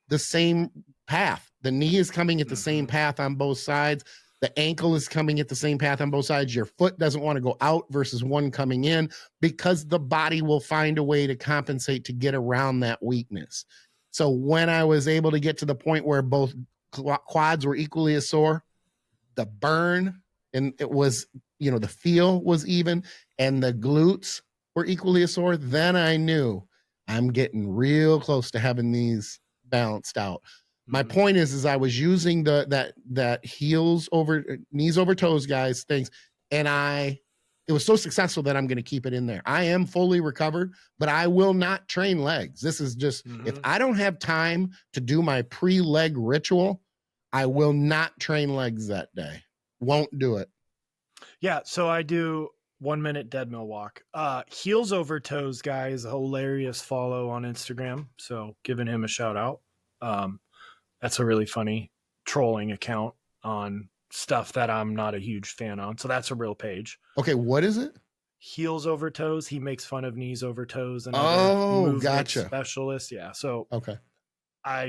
the same path. The knee is coming at the same path on both sides. The ankle is coming at the same path on both sides. Your foot doesn't want to go out versus one coming in because the body will find a way to compensate to get around that weakness. So when I was able to get to the point where both quads were equally as sore, the burn and it was, the feel was even, and the glutes were equally as sore, then I knew I'm getting real close to having these balanced out. My point is I was using that heels over knees over toes guys things, and it was so successful that I'm going to keep it in there. I am fully recovered, but I will not train legs. This is just if I don't have time to do my pre-leg ritual, I will not train legs that day. Won't do it. Yeah, so I do 1 minute dead mill walk. Heels over toes guy is a hilarious follow on Instagram, so giving him a shout out. That's a really funny trolling account on stuff that I'm not a huge fan on. So that's a real page. Okay, what is it? Heels over toes. He makes fun of knees over toes and gotcha. Specialist. Yeah. So okay.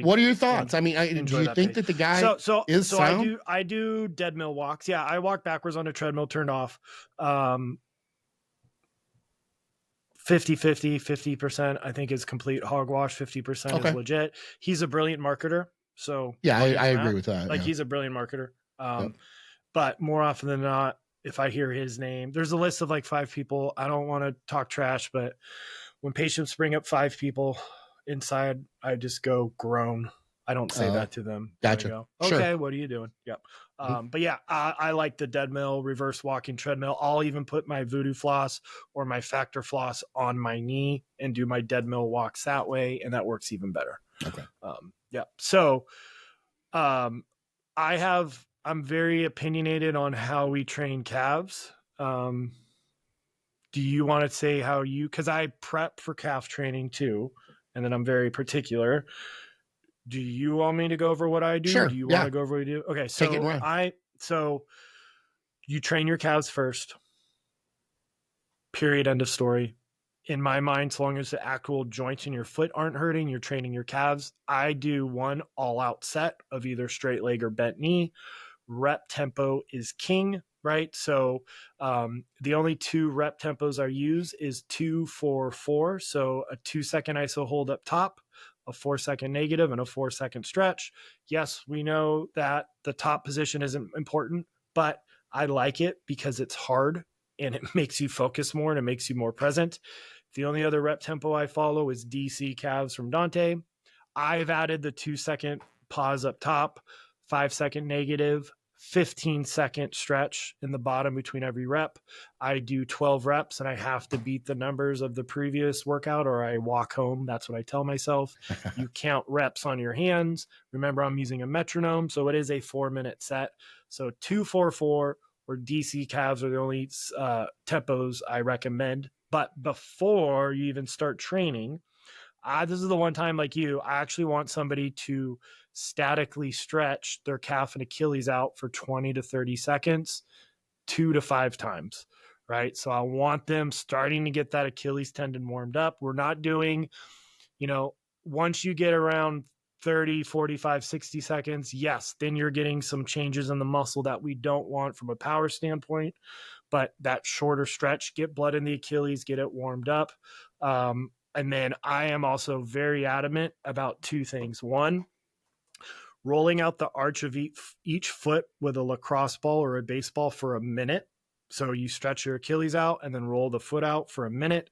What are your thoughts? Do you think that the guy is sound? I do dead mill walks. Yeah, I walk backwards on a treadmill turned off. 50%, I think is complete hogwash. 50% is legit. He's a brilliant marketer. So yeah, I agree with that. He's a brilliant marketer. But more often than not, if I hear his name, there's a list of like 5 people. I don't want to talk trash, but when patients bring up 5 people inside, I just go groan. I don't say that to them. Gotcha. Go, okay, what are you doing? Yep. But yeah, I like the dead mill, reverse walking treadmill. I'll even put my voodoo floss or my factor floss on my knee and do my dead mill walks that way. And that works even better. Okay. Yeah. So I'm very opinionated on how we train calves. Do you want to say because I prep for calf training too, and then I'm very particular. Do you want me to go over what I do? Sure. Do you want to go over what you do? Okay. So you train your calves first. Period. End of story. In my mind, so long as the actual joints in your foot aren't hurting, you're training your calves. I do one all-out set of either straight leg or bent knee. Rep tempo is king, right? So the only 2 rep tempos I use is 2, 4, 4. So a 2-second iso hold up top, a 4-second negative, and a 4-second stretch. Yes, we know that the top position isn't important, but I like it because it's hard and it makes you focus more and it makes you more present. The only other rep tempo I follow is DC calves from Dante. I've added the 2-second pause up top, 5-second negative, 15-second stretch in the bottom between every rep. I do 12 reps and I have to beat the numbers of the previous workout or I walk home. That's what I tell myself. You count reps on your hands. Remember, I'm using a metronome, so it is a 4-minute set. So 2, 4, 4 or DC calves are the only tempos I recommend. But before you even start training, this is the one time like you, I actually want somebody to statically stretch their calf and Achilles out for 20 to 30 seconds, 2 to 5 times, right? So I want them starting to get that Achilles tendon warmed up. We're not doing, once you get around 30, 45, 60 seconds, yes, then you're getting some changes in the muscle that we don't want from a power standpoint. But that shorter stretch, get blood in the Achilles, get it warmed up. And then I am also very adamant about 2 things. One, rolling out the arch of each foot with a lacrosse ball or a baseball for a minute. So you stretch your Achilles out and then roll the foot out for a minute.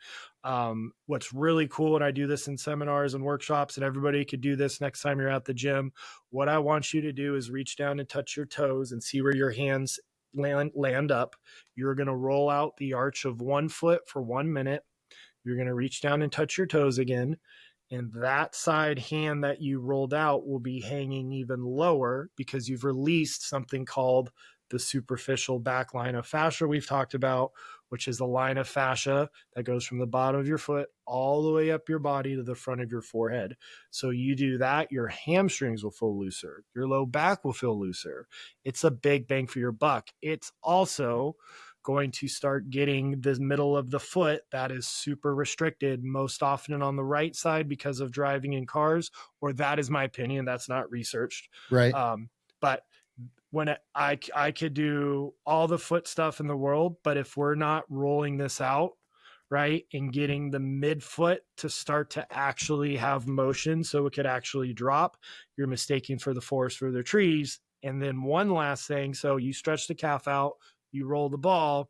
What's really cool, and I do this in seminars and workshops, and everybody could do this next time you're at the gym. What I want you to do is reach down and touch your toes and see where your hands land up. You're going to roll out the arch of one foot for 1 minute. You're going to reach down and touch your toes again. And that side hand that you rolled out will be hanging even lower because you've released something called the superficial back line of fascia we've talked about, which is the line of fascia that goes from the bottom of your foot all the way up your body to the front of your forehead. So you do that, your hamstrings will feel looser. Your low back will feel looser. It's a big bang for your buck. It's also going to start getting the middle of the foot that is super restricted, most often on the right side because of driving in cars, or that is my opinion. That's not researched. Right. But when I could do all the foot stuff in the world, but if we're not rolling this out, right, and getting the midfoot to start to actually have motion so it could actually drop, you're mistaking for the forest for the trees. And then one last thing, so you stretch the calf out, you roll the ball,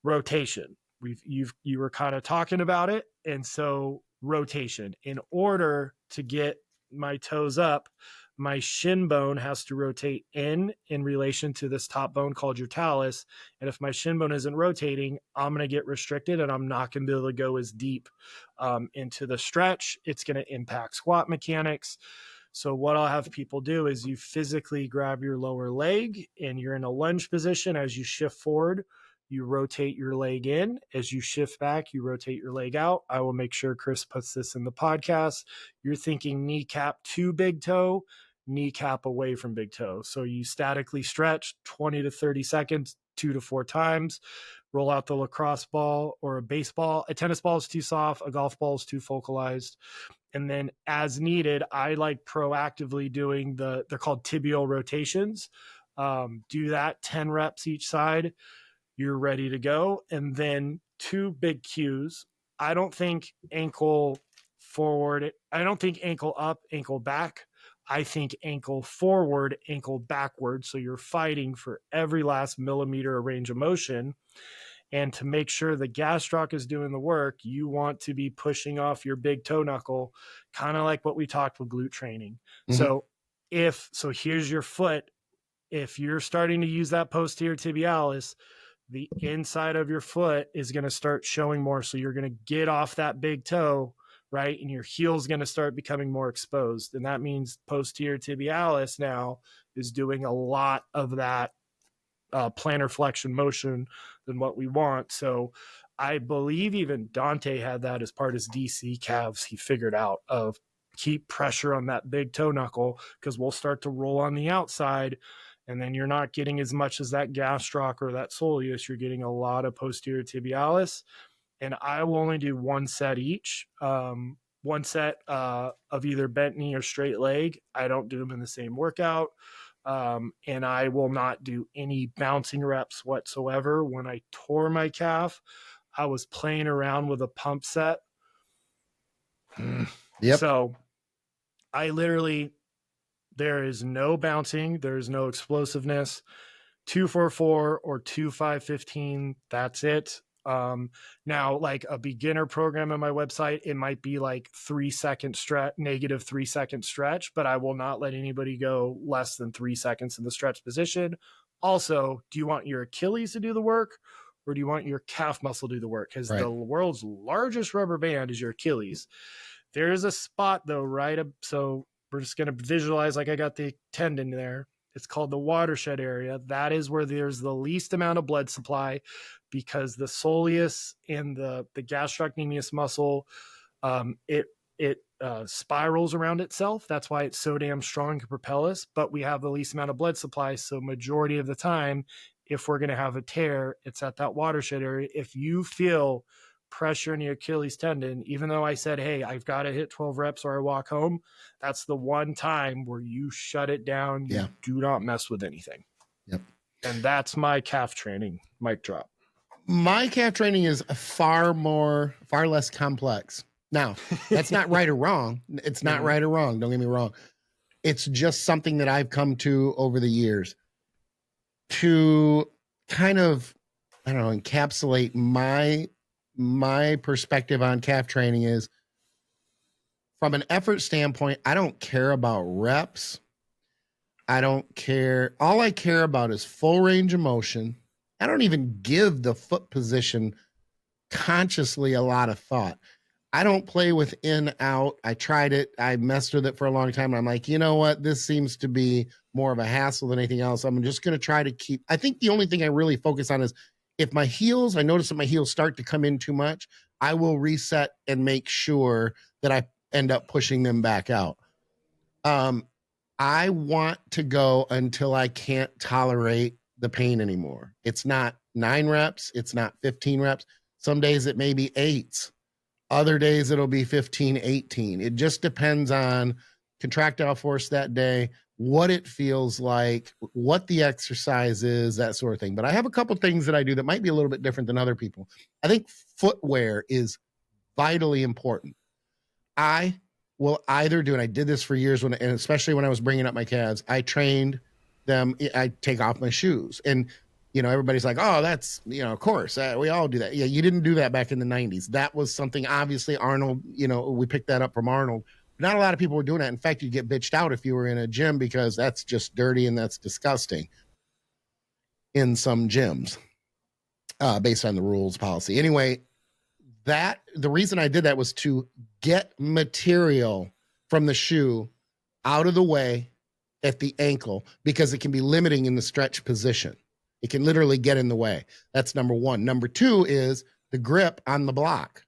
rotation. You were kind of talking about it. And so rotation, in order to get my toes up, my shin bone has to rotate in relation to this top bone called your talus. And if my shin bone isn't rotating, I'm going to get restricted and I'm not going to be able to go as deep into the stretch. It's going to impact squat mechanics. So what I'll have people do is you physically grab your lower leg and you're in a lunge position. As you shift forward, you rotate your leg in. As you shift back, you rotate your leg out. I will make sure Chris puts this in the podcast. You're thinking kneecap to big toe, kneecap away from big toe. So you statically stretch 20 to 30 seconds, 2 to 4 times, roll out the lacrosse ball or a baseball. A tennis ball is too soft. A golf ball is too focalized. And then as needed, I like proactively doing they're called tibial rotations. Do that 10 reps each side. You're ready to go. And then 2 big cues. I don't think ankle forward. I don't think ankle up, ankle back. I think ankle forward, ankle backward. So you're fighting for every last millimeter of range of motion. And to make sure the gastroc is doing the work, you want to be pushing off your big toe knuckle, kind of like what we talked with glute training. Mm-hmm. So here's your foot. If you're starting to use that posterior tibialis, the inside of your foot is going to start showing more. So you're going to get off that big toe, right? And your heel's going to start becoming more exposed. And that means posterior tibialis now is doing a lot of that plantar flexion motion than what we want. So I believe even Dante had that as part of his DC calves. He figured out of keep pressure on that big toe knuckle because we'll start to roll on the outside. And then you're not getting as much as that gastroc or that soleus. You're getting a lot of posterior tibialis. And I will only do 1 set each. 1 set of either bent knee or straight leg. I don't do them in the same workout. And I will not do any bouncing reps whatsoever. When I tore my calf, I was playing around with a pump set. Yep. So I literally, there is no bouncing. There's no explosiveness. 244 or 2515. That's it. Now, like a beginner program on my website, it might be like 3 second stretch, negative 3 second stretch, but I will not let anybody go less than 3 seconds in the stretch position. Also, do you want your Achilles to do the work or do you want your calf muscle to do the work? Because the world's largest rubber band is your Achilles. There is a spot though, right? So we're just going to visualize like I got the tendon there. It's called the watershed area. That is where there's the least amount of blood supply because the soleus and the gastrocnemius muscle, it spirals around itself. That's why it's so damn strong to propel us, but we have the least amount of blood supply. So majority of the time, if we're going to have a tear, it's at that watershed area. If you feel pressure in your Achilles tendon, even though I said, hey, I've got to hit 12 reps or I walk home, that's the one time where you shut it down. You do not mess with anything. Yep. And that's my calf training. Mic drop. My calf training is far less complex. Now, that's not right or wrong. It's not right or wrong. Don't get me wrong. It's just something that I've come to over the years to kind of, I don't know, encapsulate my perspective on calf training is from an effort standpoint, I don't care about reps. I don't care. All I care about is full range of motion. I don't even give the foot position consciously a lot of thought. I don't play with in out. I tried it. I messed with it for a long time. And I'm like, you know what? This seems to be more of a hassle than anything else. I'm just going to try to keep. I think the only thing I really focus on is if my heels, I notice that my heels start to come in too much, I will reset and make sure that I end up pushing them back out. I want to go until I can't tolerate the pain anymore. It's not 9 reps. It's not 15 reps. Some days it may be 8s. Other days it'll be 15, 18. It just depends on contractile force that day, what it feels like, what the exercise is, that sort of thing. But I have a couple things that I do that might be a little bit different than other people. I think footwear is vitally important. I will either do, and I did this for years, and especially when I was bringing up my calves, I trained them. I take off my shoes. And everybody's like, oh, that's, of course, we all do that. Yeah, you didn't do that back in the 90s. That was something, obviously, Arnold, we picked that up from Arnold. Not a lot of people were doing that. In fact, you'd get bitched out if you were in a gym because that's just dirty and that's disgusting in some gyms based on the rules policy. Anyway, the reason I did that was to get material from the shoe out of the way at the ankle because it can be limiting in the stretch position. It can literally get in the way. That's number one. Number two is the grip on the block.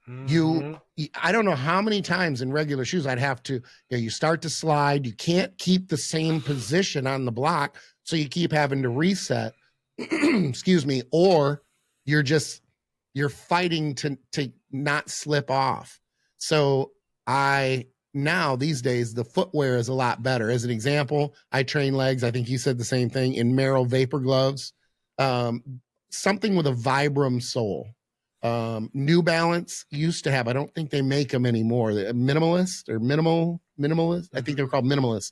Mm-hmm. I don't know how many times in regular shoes I'd have to, you start to slide. You can't keep the same position on the block. So you keep having to reset, excuse me, or you're fighting to not slip off. So now these days, the footwear is a lot better. As an example, I train legs. I think you said the same thing in Merrell Vapor gloves, something with a Vibram sole. New Balance used to have, I don't think they make them anymore. Minimalist. I think they were called Minimalist.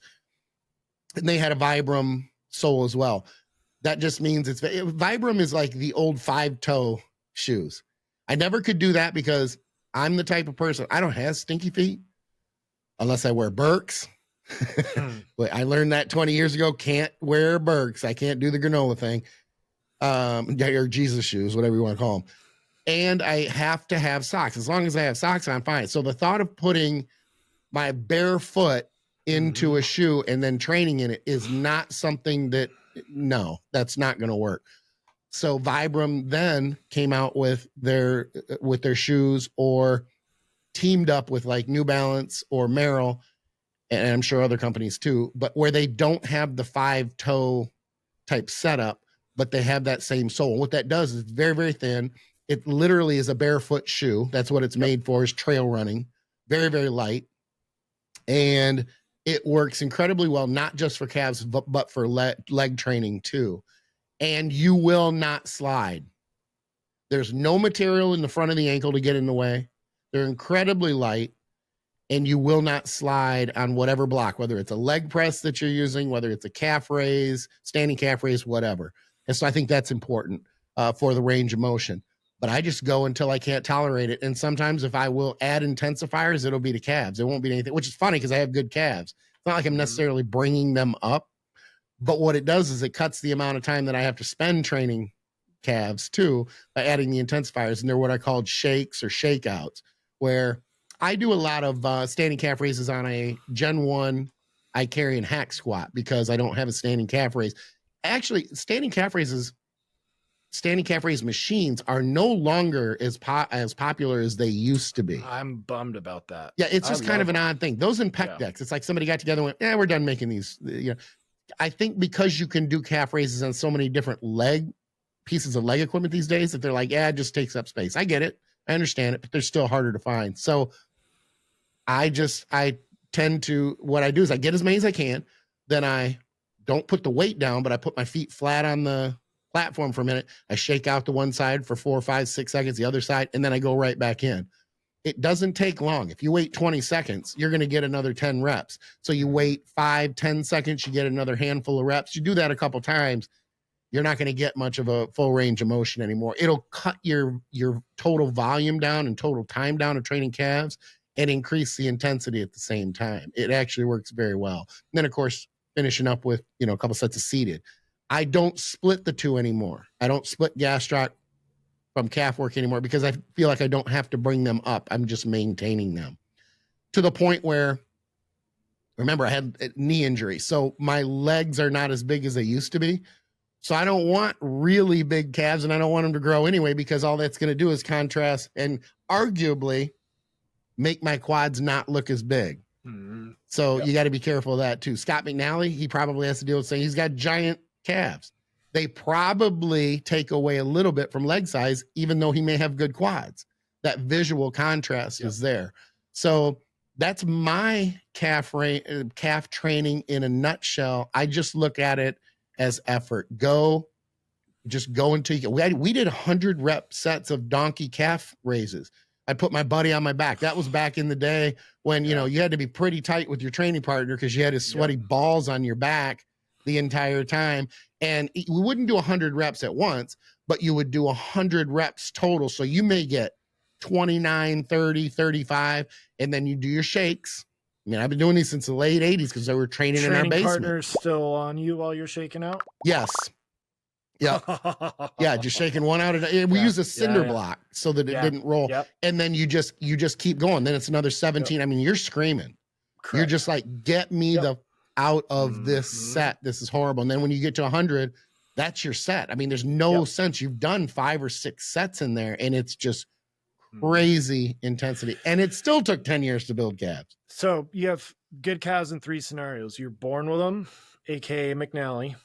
And they had a Vibram sole as well. That just means Vibram is like the old 5-toe shoes. I never could do that because I'm the type of person, I don't have stinky feet. Unless I wear Birks. But I learned that 20 years ago, can't wear Birks. I can't do the granola thing. Or Jesus shoes, whatever you want to call them. And I have to have socks. As long as I have socks, I'm fine. So the thought of putting my bare foot into a shoe and then training in it is not something that's not going to work. So Vibram then came out with their shoes, or teamed up with like New Balance or Merrell, and I'm sure other companies too, but where they don't have the 5-toe type setup, but they have that same sole. What that does is it's very, very thin. It literally is a barefoot shoe. That's what it's made for, is trail running. Very, very light. And it works incredibly well, not just for calves, but for leg training too. And you will not slide. There's no material in the front of the ankle to get in the way. They're incredibly light, and you will not slide on whatever block, whether it's a leg press that you're using, whether it's a calf raise, standing calf raise, whatever. And so I think that's important for the range of motion. But I just go until I can't tolerate it. And sometimes if I will add intensifiers, it'll be to calves. It won't be anything, which is funny because I have good calves. It's not like I'm necessarily bringing them up. But what it does is it cuts the amount of time that I have to spend training calves too by adding the intensifiers. And they're what I called shakes or shakeouts, where I do a lot of standing calf raises on a Gen 1 I carry and hack squat because I don't have a standing calf raise. Actually, standing calf raise machines are no longer as popular as they used to be. I'm bummed about that. Yeah, it's just kind of an odd thing. Those in pec decks, it's like somebody got together and went, we're done making these. I think because you can do calf raises on so many different pieces of leg equipment these days, that they're like, it just takes up space. I get it. I understand it, but they're still harder to find. So I tend to, what I do is I get as many as I can. Then I don't put the weight down, but I put my feet flat on the platform for a minute. I shake out to one side for 4, 5, 6 seconds, the other side, and then I go right back in. It doesn't take long. If you wait 20 seconds, you're going to get another 10 reps. So you wait 5, 10 seconds, you get another handful of reps. You do that a couple times, you're not going to get much of a full range of motion anymore. It'll cut your total volume down and total time down of training calves and increase the intensity at the same time. It actually works very well. And then, of course, finishing up with, a couple sets of seated. I don't split the two anymore. I don't split gastroc from calf work anymore because I feel like I don't have to bring them up. I'm just maintaining them to the point where, remember, I had a knee injury. So my legs are not as big as they used to be. So I don't want really big calves, and I don't want them to grow anyway, because all that's going to do is contrast and arguably make my quads not look as big. Mm-hmm. So you got to be careful of that too. Scott McNally, he probably has to deal with saying he's got giant calves. They probably take away a little bit from leg size, even though he may have good quads. That visual contrast is there. So that's my calf training in a nutshell. I just look at it as effort. Just go until you get. We did 100 rep sets of donkey calf raises. I put my buddy on my back. That was back in the day when, you know, you had to be pretty tight with your training partner because you had his sweaty balls on your back the entire time. And we wouldn't do 100 reps at once, but you would do 100 reps total. So you may get 29, 30, 35, and then you do your shakes. I mean, I've been doing these since the late 80s because they were training in our basement. Partner's still on you while you're shaking out? Yes. Yeah. Yeah. Just shaking one out. We use a cinder block so that it didn't roll. Yep. And then you just keep going. Then it's another 17. I mean, you're screaming. Correct. You're just like, get me the out of this set. This is horrible. And then when you get to 100, that's your set. I mean, there's no sense. You've done 5 or 6 sets in there, and it's just crazy intensity. And it still took 10 years to build calves. So you have good calves in 3 scenarios. You're born with them, aka McNally.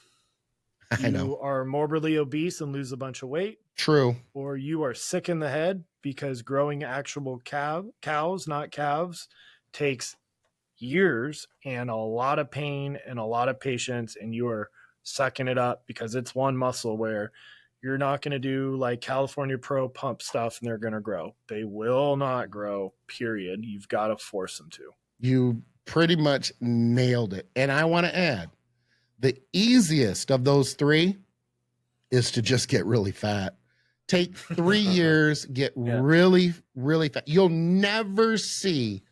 You are morbidly obese and lose a bunch of weight. True. Or you are sick in the head because growing actual cows, not calves, takes years and a lot of pain and a lot of patience, and you are sucking it up because it's one muscle where you're not going to do like California Pro pump stuff and they're going to grow. They will not grow, period. You've got to force them to. You pretty much nailed it. And I want to add, the easiest of those 3 is to just get really fat. Take 3 years, get really, really fat. You'll never see,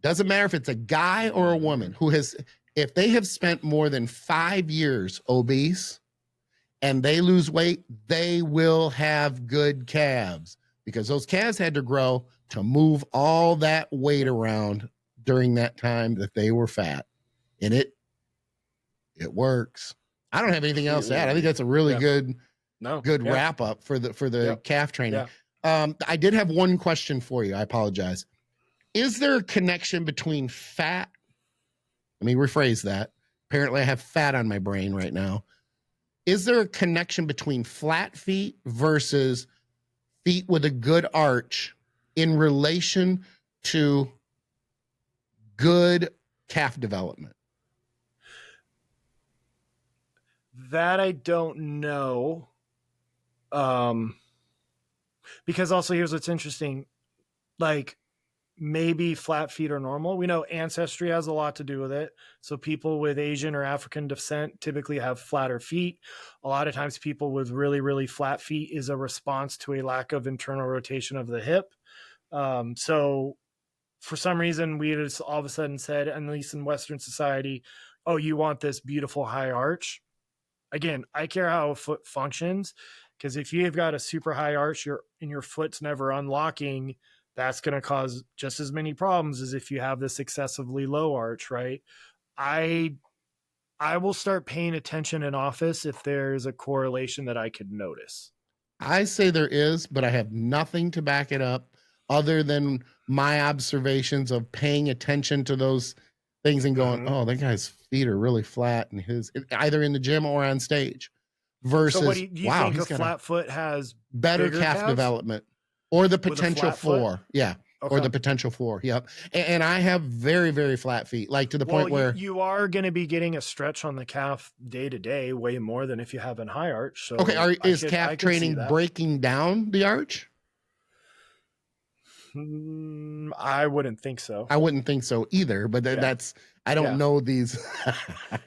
doesn't matter if it's a guy or a woman who has, if they have spent more than 5 years obese and they lose weight, they will have good calves because those calves had to grow to move all that weight around during that time that they were fat. And it works. I don't have anything else to add. I think that's a really good wrap up for the calf training. I did have one question for you. I apologize. Is there a connection between fat? Let me rephrase that. Apparently I have fat on my brain right now. Is there a connection between flat feet versus feet with a good arch in relation to good calf development? That I don't know. Because also here's what's interesting. Like maybe flat feet are normal. We know ancestry has a lot to do with it. So people with Asian or African descent typically have flatter feet. A lot of times people with really, really flat feet is a response to a lack of internal rotation of the hip. So for some reason we just all of a sudden said, at least in Western society, oh, you want this beautiful high arch. Again, I care how a foot functions, because if you've got a super high arch and your foot's never unlocking, that's going to cause just as many problems as if you have this excessively low arch, right? I will start paying attention in office if there's a correlation that I could notice. I say there is, but I have nothing to back it up other than my observations of paying attention to those things and going, oh, that guy's feet are really flat, and his either in the gym or on stage. Versus, so what do you think a flat foot has better calf development, or the potential for, or the potential for, And I have very, very flat feet, like to the point where you are going to be getting a stretch on the calf day to day, way more than if you have a high arch. So is calf training breaking down the arch? I wouldn't think so. I wouldn't think so either, but that's, I don't know these.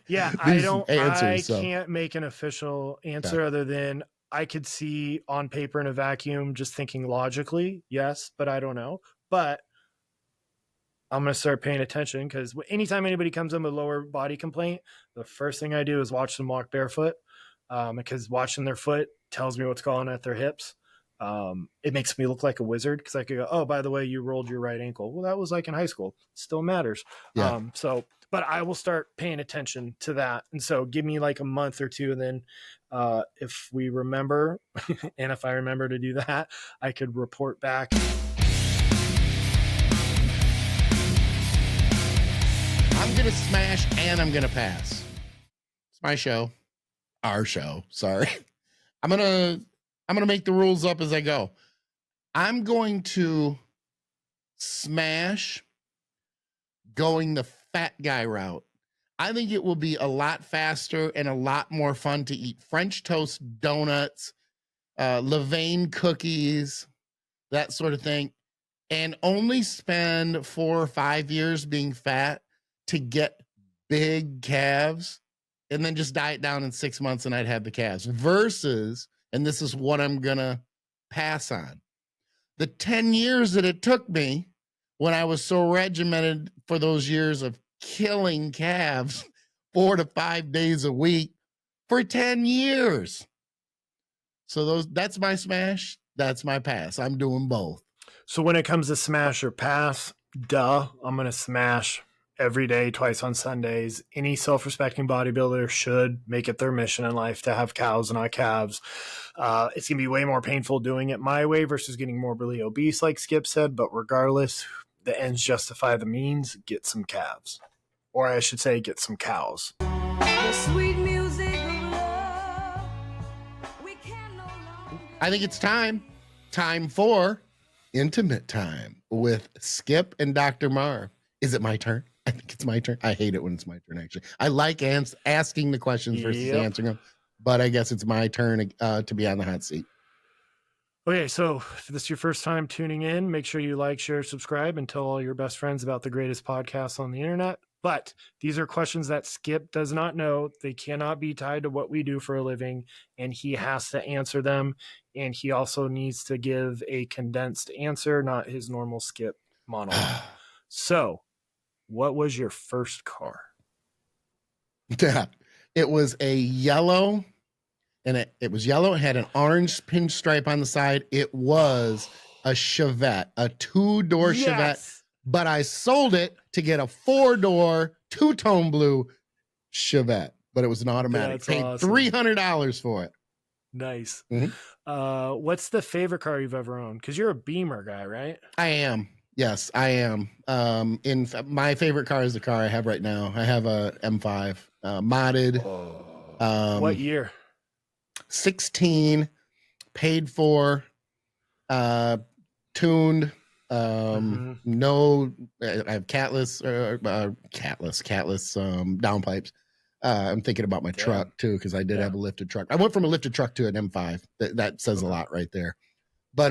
Answers, I can't make an official answer other than I could see on paper in a vacuum, just thinking logically, yes, but I don't know. But I'm going to start paying attention, because anytime anybody comes in with a lower body complaint, the first thing I do is watch them walk barefoot. because watching their foot tells me what's going on at their hips. It makes me look like a wizard because I could go, oh, by the way, you rolled your right ankle. Well, that was like in high school. It still matters. Yeah. But I will start paying attention to that. And so give me like a month or two. And then if we remember, and if I remember to do that, I could report back. I'm going to smash and I'm going to pass. It's my show. Our show. Sorry. I'm going to make the rules up as I go. I'm going to smash going the fat guy route. I think it will be a lot faster and a lot more fun to eat French toast, donuts, Levain cookies, that sort of thing, and only spend 4 or 5 years being fat to get big calves, and then just diet down in 6 months and I'd have the calves. Versus, and this is what I'm going to pass on, the 10 years that it took me when I was so regimented for those years of killing calves 4 to 5 days a week for 10 years. So that's my smash. That's my pass. I'm doing both. So when it comes to smash or pass, I'm going to smash every day, twice on Sundays. Any self-respecting bodybuilder should make it their mission in life to have cows and not calves. It's going to be way more painful doing it my way versus getting morbidly obese, like Skip said. But regardless, the ends justify the means. Get some calves. Or I should say, get some cows. The sweet music of love, we can no longer... I think it's time for intimate time with Skip and Dr. Marv. Is it my turn? I think it's my turn. I hate it when it's my turn, actually. I like asking the questions versus answering them, but I guess it's my turn to be on the hot seat. Okay, so if this is your first time tuning in, make sure you like, share, subscribe, and tell all your best friends about the greatest podcast on the internet. But these are questions that Skip does not know. They cannot be tied to what we do for a living, and he has to answer them. And he also needs to give a condensed answer, not his normal Skip monologue. So, what was your first car? Yeah, it was a yellow, and it was yellow. It had an orange pinstripe on the side. It was a Chevette, a 2-door Chevette. But I sold it to get a 4-door, 2-tone blue Chevette. But it was an automatic. That's paid awesome. $300 for it. Nice. Mm-hmm. What's the favorite car you've ever owned? Because you're a Beamer guy, right? I am. Yes, I am. My favorite car is the car I have right now. I have a M5 modded. What year? 16, paid for, tuned. No, I have catless downpipes. I'm thinking about my truck too, because I did have a lifted truck. I went from a lifted truck to an M5. That says a lot right there. But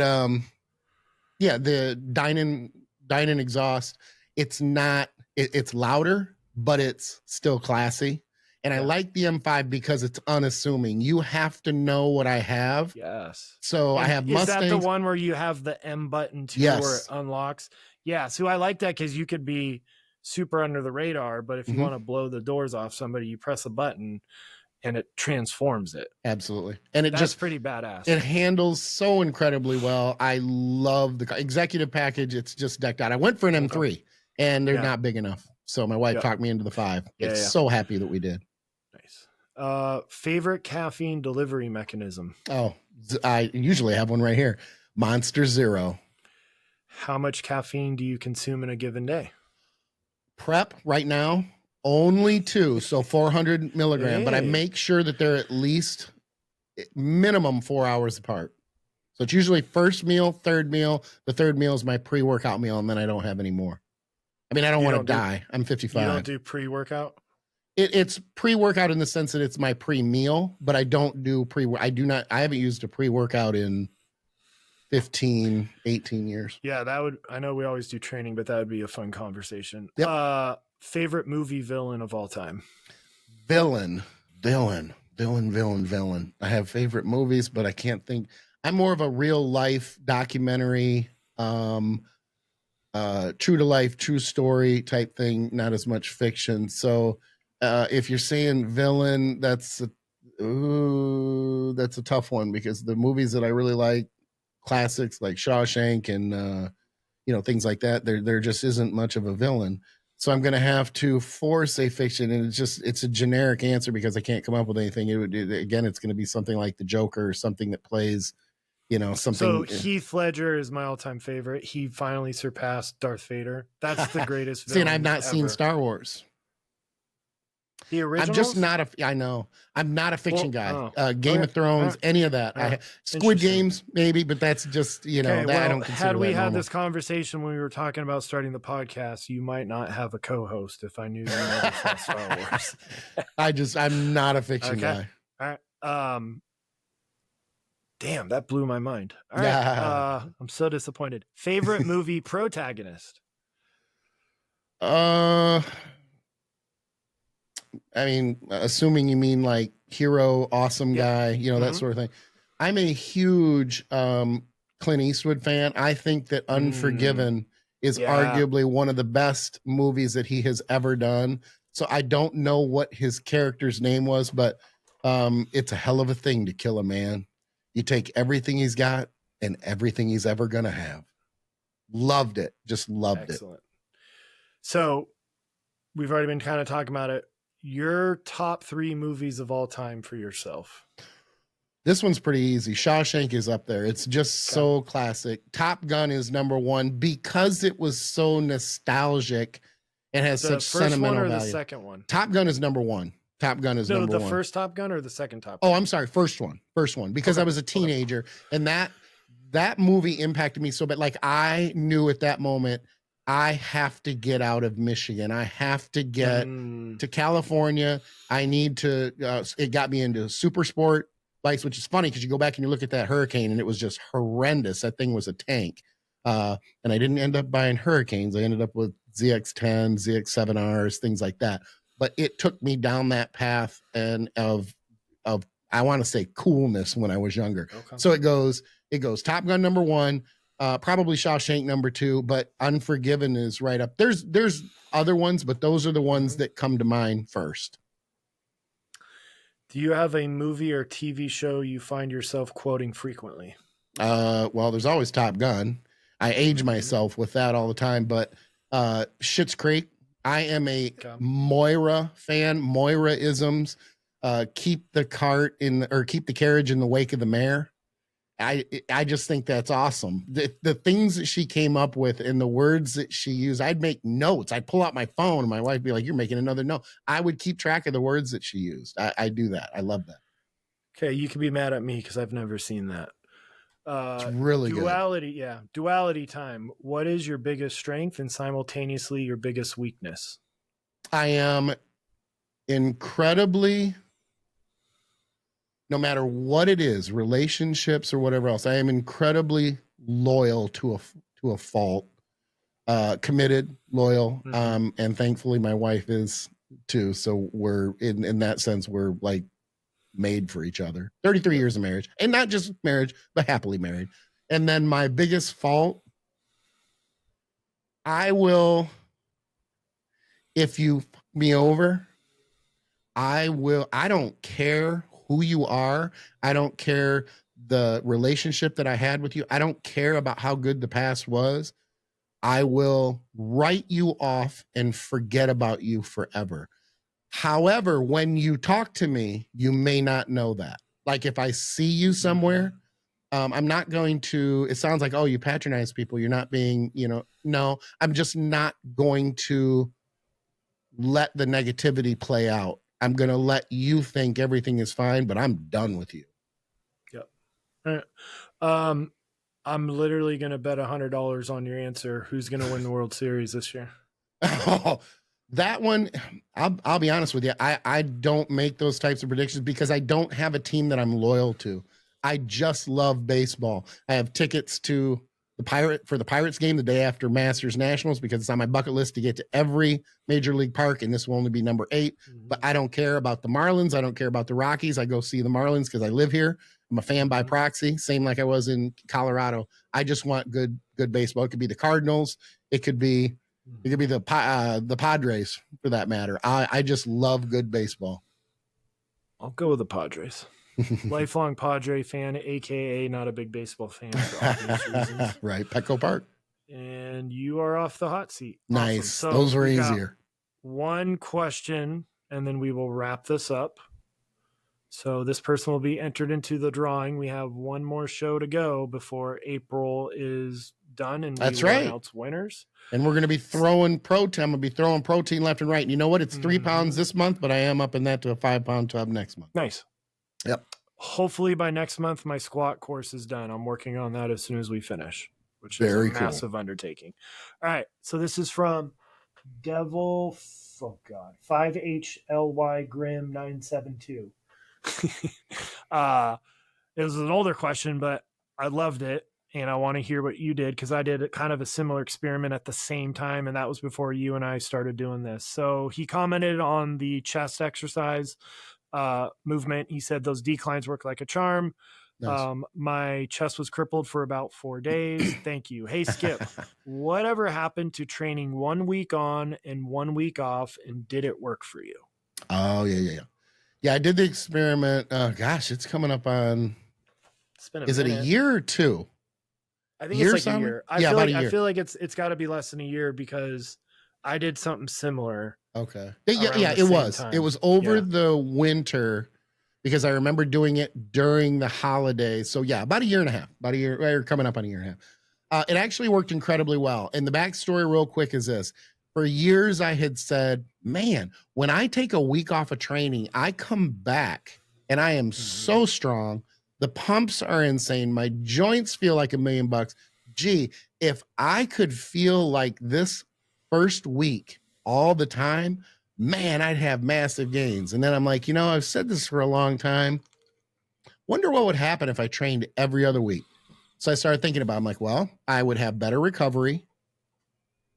the dining exhaust, it's not, it's louder, but it's still classy. And I like the M5 because it's unassuming. You have to know what I have. Yes. So I have Mustangs. Is that the one where you have the M button too, where it unlocks? Yeah. So I like that because you could be super under the radar, but if you want to blow the doors off somebody, you press a button and it transforms it. Absolutely. And That's just pretty badass. It handles so incredibly well. I love the executive package. It's just decked out. I went for an M3 and they're not big enough. So my wife talked me into the 5. So happy that we did. Nice. Favorite caffeine delivery mechanism? Oh, I usually have one right here. Monster Zero. How much caffeine do you consume in a given day? Prep right now, only 2, so 400 milligram, but I make sure that they're at least minimum 4 hours apart. So it's usually first meal, third meal. The third meal is my pre-workout meal, and then I don't have any more. I mean, I don't want to die. I'm 55. You don't do pre-workout? It's pre-workout in the sense that it's my pre-meal, but I don't do I haven't used a pre-workout in 15, 18 years. Yeah, I know we always do training, but that would be a fun conversation. Yep. Favorite movie villain of all time? Villain. I have favorite movies, but I can't think. I'm more of a real life documentary, true to life, true story type thing, not as much fiction. So if you're saying villain, that's that's a tough one because the movies that I really like, classics like Shawshank and things like that, there just isn't much of a villain. So I'm going to have to force a fiction, and it's a generic answer because I can't come up with anything. Again, it's going to be something like the Joker or something that plays, something. So Heath Ledger is my all-time favorite. He finally surpassed Darth Vader. That's the greatest See, and villain I've not ever. seen Star Wars. The originals? I'm just not I know. I'm not a fiction guy. Game Okay. of Thrones, any of that. Squid Games, maybe, but that's just, Okay, that I well, don't consider had we that had normal. this conversation when we were talking about starting the podcast, you might not have a co-host if I knew you never saw Star Wars. I'm not a fiction guy. All right. Damn, that blew my mind. All right. Yeah. I'm so disappointed. Favorite movie protagonist? I mean, assuming you mean like hero, awesome guy, that sort of thing. I'm a huge Clint Eastwood fan. I think that Unforgiven is arguably one of the best movies that he has ever done. So I don't know what his character's name was, but it's a hell of a thing to kill a man. You take everything he's got and everything he's ever going to have. Loved it. Just loved Excellent. So we've already been kind of talking about it. Your top 3 movies of all time for yourself. This one's pretty easy. Shawshank is up there. It's just so classic. Top Gun is number 1 because it was so nostalgic and has such sentimental value. The first one or the second one? Top Gun is number 1. Top Gun is number 1. The first Top Gun or the second Top Gun? Oh, I'm sorry. First one because I was a teenager and that movie impacted me so bad. Like I knew at that moment, I have to get out of Michigan. I have to get to California. I need to, it got me into super sport bikes, which is funny because you go back and you look at that Hurricane and it was just horrendous. That thing was a tank. And I didn't end up buying Hurricanes. I ended up with ZX10, ZX7Rs, things like that. But it took me down that path and of I want to say coolness when I was younger. Okay. So it goes Top Gun number 1, probably Shawshank number 2, but Unforgiven is right up. There's other ones, but those are the ones that come to mind first. Do you have a movie or TV show you find yourself quoting frequently? Well, there's always Top Gun. I age myself with that all the time, but Schitt's Creek. I am a Moira fan. Moira-isms. Keep the carriage in the wake of the mare. I just think that's awesome. The things that she came up with and the words that she used, I'd make notes. I'd pull out my phone and my wife would be like, "You're making another note." I would keep track of the words that she used. I do that. I love that. Okay, you can be mad at me because I've never seen that. It's really duality, good. Yeah. Duality time. What is your biggest strength and simultaneously your biggest weakness? I am incredibly, no matter what it is, relationships or whatever else, I am incredibly loyal to a fault, committed, loyal. And thankfully my wife is too. So we're in that sense, we're like made for each other. 33 years of marriage, and not just marriage, but happily married. And then my biggest fault, I will, if you fuck me over, I don't care who you are. I don't care the relationship that I had with you. I don't care about how good the past was. I will write you off and forget about you forever. However, when you talk to me, you may not know that. Like if I see you somewhere, I'm not going to, it sounds like, oh, you patronize people. You're not being, no, I'm just not going to let the negativity play out. I'm going to let you think everything is fine, but I'm done with you. Yep. All right. I'm literally going to bet $100 on your answer. Who's going to win the World Series this year? Oh, that one, I'll be honest with you. I don't make those types of predictions because I don't have a team that I'm loyal to. I just love baseball. I have tickets to the Pirates game the day after Masters Nationals because it's on my bucket list to get to every major league park, and this will only be number 8. But I don't care about the Marlins. I don't care about the Rockies. I go see the Marlins because I live here. I'm a fan by proxy, same like I was in Colorado. I just want good baseball. It could be the Cardinals. It could be the Padres for that matter. I just love good baseball. I'll go with the Padres. Lifelong Padre fan, aka not a big baseball fan for obvious reasons. Right. Petco Park. And you are off the hot seat. Nice. Awesome. So those were we got easier. one question, and then we will wrap this up. So this person will be entered into the drawing. We have one more show to go before April is done, and That's we will right. announce winners. And we're going to be throwing protein. I'm going to be throwing protein left and right. And you know what? It's 3 pounds this month, but I am upping that to a 5-pound tub next month. Nice. Yep. Hopefully by next month, my squat course is done. I'm working on that as soon as we finish, which Very is a cool. massive undertaking. All right. So this is from Devil, 5HLY Grim 972. It was an older question, but I loved it. And I want to hear what you did, because I did kind of a similar experiment at the same time. And that was before you and I started doing this. So he commented on the chest exercise movement. He said those declines work like a charm. Nice. My chest was crippled for about 4 days. Thank you. Hey, Skip, whatever happened to training 1 week on and 1 week off? And did it work for you? Oh, yeah. Yeah, I did the experiment. Gosh, it's coming up on, It's been is it a minute. year or 2? I think Year it's like a something? year. Yeah, about a I year. feel like it's got to be less than a year, because I did something similar. Okay. Around Yeah, the it same was. time. It was over Yeah. the winter, because I remember doing it during the holidays. So yeah, about a year and a half, or coming up on a year and a half. It actually worked incredibly well. And the backstory real quick is this. For years, I had said, man, when I take a week off of training, I come back and I am so strong. The pumps are insane. My joints feel like $1 million. Gee, if I could feel like this first week all the time, man, I'd have massive gains. And then I'm like, I've said this for a long time. Wonder what would happen if I trained every other week. So I started thinking about it. I'm like, well, I would have better recovery.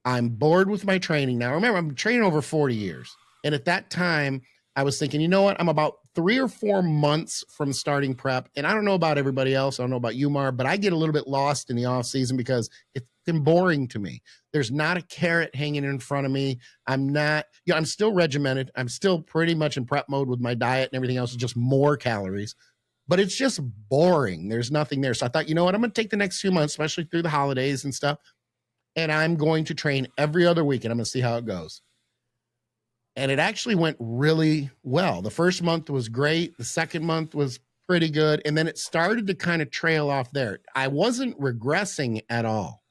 I'm bored with my training now. Remember, I'm training over 40 years. And at that time, I was thinking, you know what? I'm about 3 or 4 months from starting prep. And I don't know about everybody else. I don't know about you, Marv, but I get a little bit lost in the off season because it's been boring to me. There's not a carrot hanging in front of me. I'm still regimented. I'm still pretty much in prep mode with my diet, and everything else is just more calories, but it's just boring. There's nothing there. So I thought, you know what? I'm going to take the next few months, especially through the holidays and stuff, and I'm going to train every other week, and I'm going to see how it goes. And it actually went really well. The first month was great. The second month was pretty good. And then it started to kind of trail off there. I wasn't regressing at all.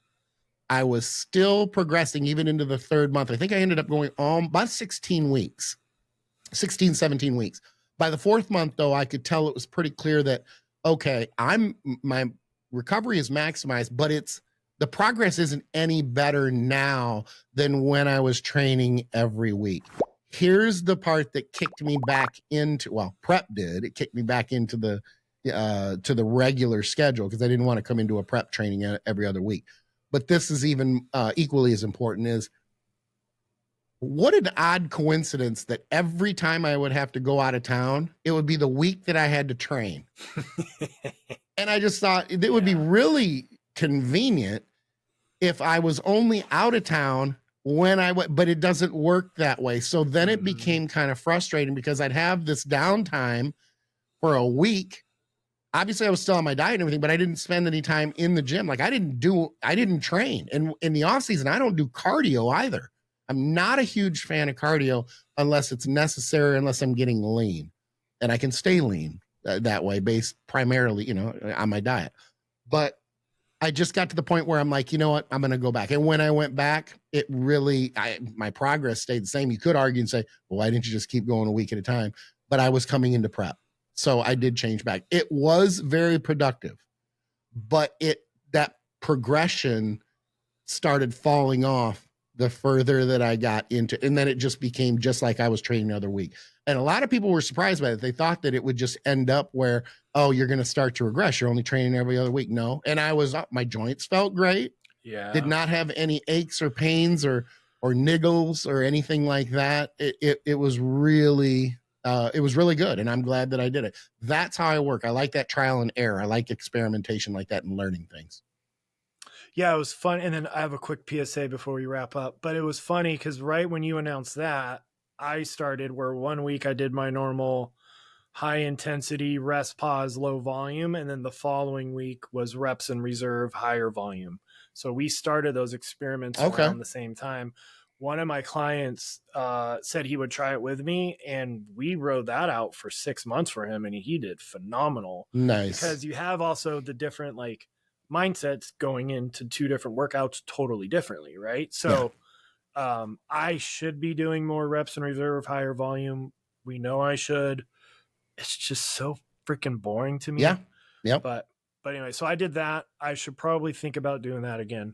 I was still progressing even into the third month. I think I ended up going about 16 weeks, 16, 17 weeks. By the fourth month, though, I could tell it was pretty clear that, okay, my recovery is maximized, but the progress isn't any better now than when I was training every week. Here's the part that kicked me back into, prep did. It kicked me back into to the regular schedule, because I didn't want to come into a prep training every other week. But this is even equally as important, is what an odd coincidence that every time I would have to go out of town, it would be the week that I had to train. And I just thought it would be really convenient if I was only out of town when I went, but it doesn't work that way. So then it became kind of frustrating, because I'd have this downtime for a week. Obviously I was still on my diet and everything, but I didn't spend any time in the gym. Like I didn't train. And in the off season, I don't do cardio either. I'm not a huge fan of cardio unless it's necessary, unless I'm getting lean, and I can stay lean that way based primarily, on my diet. But I just got to the point where I'm like, you know what, I'm going to go back. And when I went back, it really, my progress stayed the same. You could argue and say, well, why didn't you just keep going a week at a time? But I was coming into prep. So I did change back. It was very productive, but that progression started falling off the further that I got into, and then it just became just like I was training another week. And a lot of people were surprised by it. They thought that it would just end up where, oh, you're going to start to regress. You're only training every other week. No. And I was up. My joints felt great. Yeah. Did not have any aches or pains or niggles or anything like that. It was really good. And I'm glad that I did it. That's how I work. I like that trial and error. I like experimentation like that and learning things. Yeah, it was fun. And then I have a quick PSA before we wrap up, but it was funny because right when you announced that, I started where 1 week I did my normal high intensity, rest, pause, low volume. And then the following week was reps and reserve, higher volume. So we started those experiments around the same time. One of my clients said he would try it with me, and we rode that out for 6 months for him, and he did phenomenal. Nice. Because you have also the different like mindsets going into two different workouts totally differently, right? So I should be doing more reps and reserve, higher volume. We know I should. It's just so freaking boring to me. Yeah. Yep. But anyway, so I did that. I should probably think about doing that again.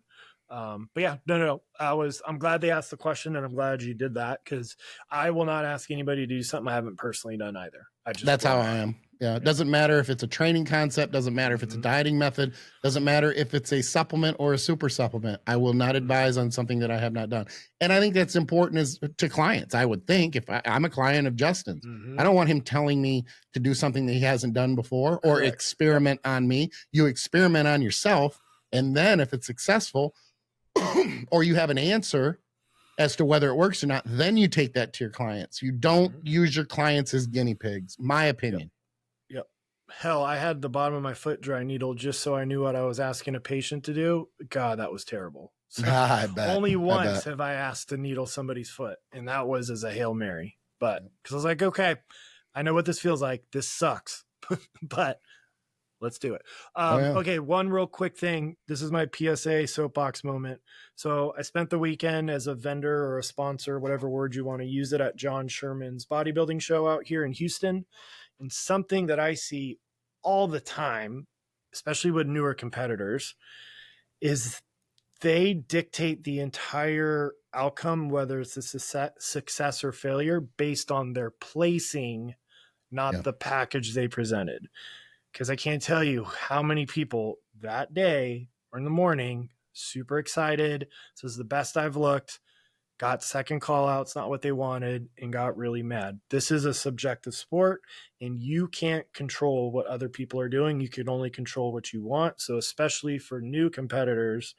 But yeah, no. I'm glad they asked the question, and I'm glad you did that, because I will not ask anybody to do something I haven't personally done either. That's how I am. Yeah. It doesn't matter if it's a training concept, doesn't matter if it's a dieting method, doesn't matter if it's a supplement or a super supplement. I will not advise on something that I have not done. And I think that's important as to clients. I would think if I'm a client of Justin's, I don't want him telling me to do something that he hasn't done before or experiment on me. You experiment on yourself. And then if it's successful, or you have an answer as to whether it works or not, then you take that to your clients. You don't use your clients as guinea pigs, my opinion. Yep. Hell, I had the bottom of my foot dry needle just so I knew what I was asking a patient to do. God, that was terrible. So I bet. Only once have I asked to needle somebody's foot, and that was as a Hail Mary. But because I was like, okay, I know what this feels like. This sucks, but let's do it. Okay, one real quick thing. This is my PSA soapbox moment. So I spent the weekend as a vendor or a sponsor, whatever word you want to use it, at John Sherman's bodybuilding show out here in Houston. And something that I see all the time, especially with newer competitors, is they dictate the entire outcome, whether it's a success or failure, based on their placing, not the package they presented. Because I can't tell you how many people that day or in the morning, super excited, this is the best I've looked, got second call outs, not what they wanted, and got really mad. This is a subjective sport, and you can't control what other people are doing. You can only control what you want. So especially for new competitors,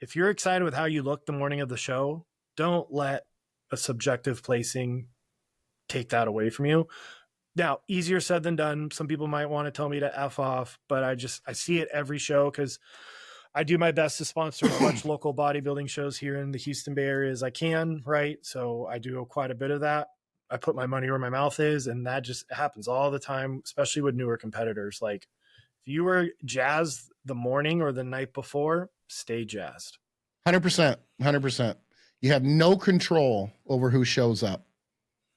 if you're excited with how you look the morning of the show, don't let a subjective placing take that away from you. Now, easier said than done. Some people might want to tell me to F off, but I see it every show because I do my best to sponsor as much local bodybuilding shows here in the Houston Bay Area as I can, right? So I do quite a bit of that. I put my money where my mouth is, and that just happens all the time, especially with newer competitors. Like, if you were jazzed the morning or the night before, stay jazzed. 100%. 100%. You have no control over who shows up.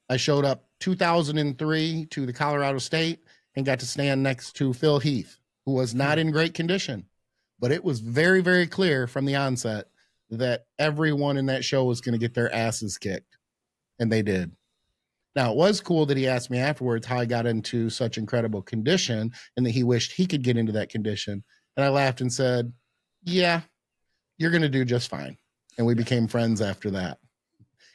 I showed up 2003 to the Colorado State and got to stand next to Phil Heath, who was not in great condition. But it was very, very clear from the onset that everyone in that show was going to get their asses kicked. And they did. Now, it was cool that he asked me afterwards how I got into such incredible condition and that he wished he could get into that condition. And I laughed and said, yeah, you're going to do just fine. And we became friends after that.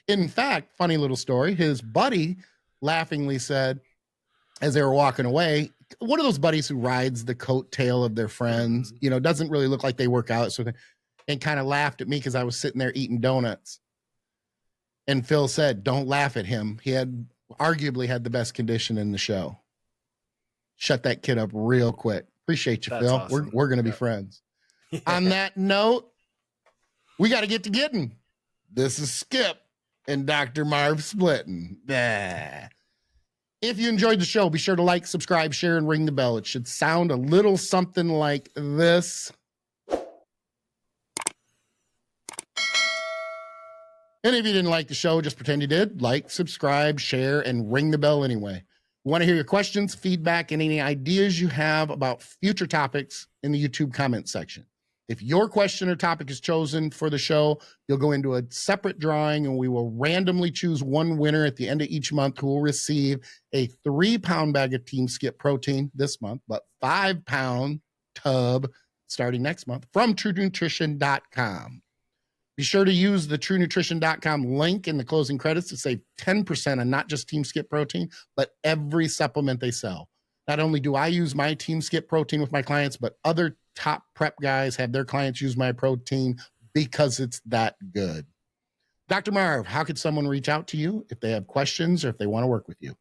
In fact, funny little story, his buddy laughingly said, as they were walking away, one of those buddies who rides the coattail of their friends, you know, doesn't really look like they work out, so, and kind of laughed at me because I was sitting there eating donuts. And Phil said, don't laugh at him. He had arguably had the best condition in the show. Shut that kid up real quick. Appreciate you, That's Phil. awesome. We're going to be friends. On that note, we got to get to getting. This is Skip and Dr. Marv splitting. Bah. If you enjoyed the show, be sure to like, subscribe, share, and ring the bell. It should sound a little something like this. And if you didn't like the show, just pretend you did. Like, subscribe, share, and ring the bell anyway. We want to hear your questions, feedback, and any ideas you have about future topics in the YouTube comment section. If your question or topic is chosen for the show, you'll go into a separate drawing and we will randomly choose one winner at the end of each month who will receive a 3-pound bag of Team Skip protein this month, but 5-pound tub starting next month from TrueNutrition.com. Be sure to use the TrueNutrition.com link in the closing credits to save 10% on not just Team Skip protein, but every supplement they sell. Not only do I use my Team Skip protein with my clients, but other top prep guys have their clients use my protein because it's that good. Dr. Marv, how could someone reach out to you if they have questions or if they want to work with you?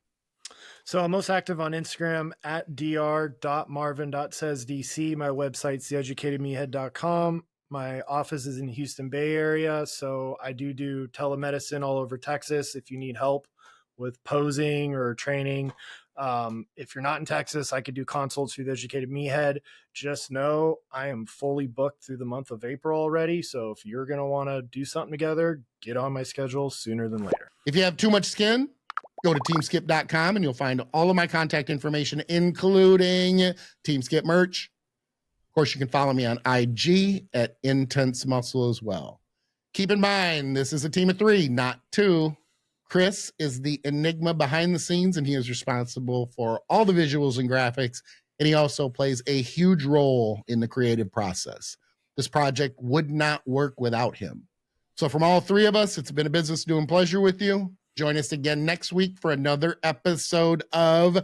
So I'm most active on Instagram at dr.marvin.saysdc. My website's theeducatedmehead.com. My office is in the Houston Bay area, so I do telemedicine all over Texas if you need help with posing or training. If you're not in Texas, I could do consults through the Educated Me Head. Just know I am fully booked through the month of April already, so if you're going to want to do something together, get on my schedule sooner than later. If you have too much skin, go to teamskip.com and you'll find all of my contact information, including Team Skip merch. Of course, you can follow me on IG at Intense Muscle as well. Keep in mind, this is a team of 3, not 2. Chris is the enigma behind the scenes, and he is responsible for all the visuals and graphics, and he also plays a huge role in the creative process. This project would not work without him. So from all 3 of us, it's been a business doing pleasure with you. Join us again next week for another episode of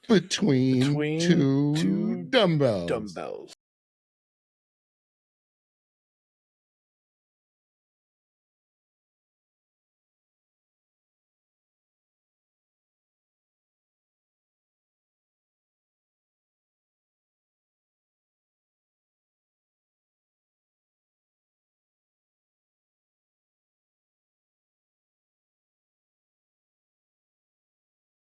Between Two Dumbbells.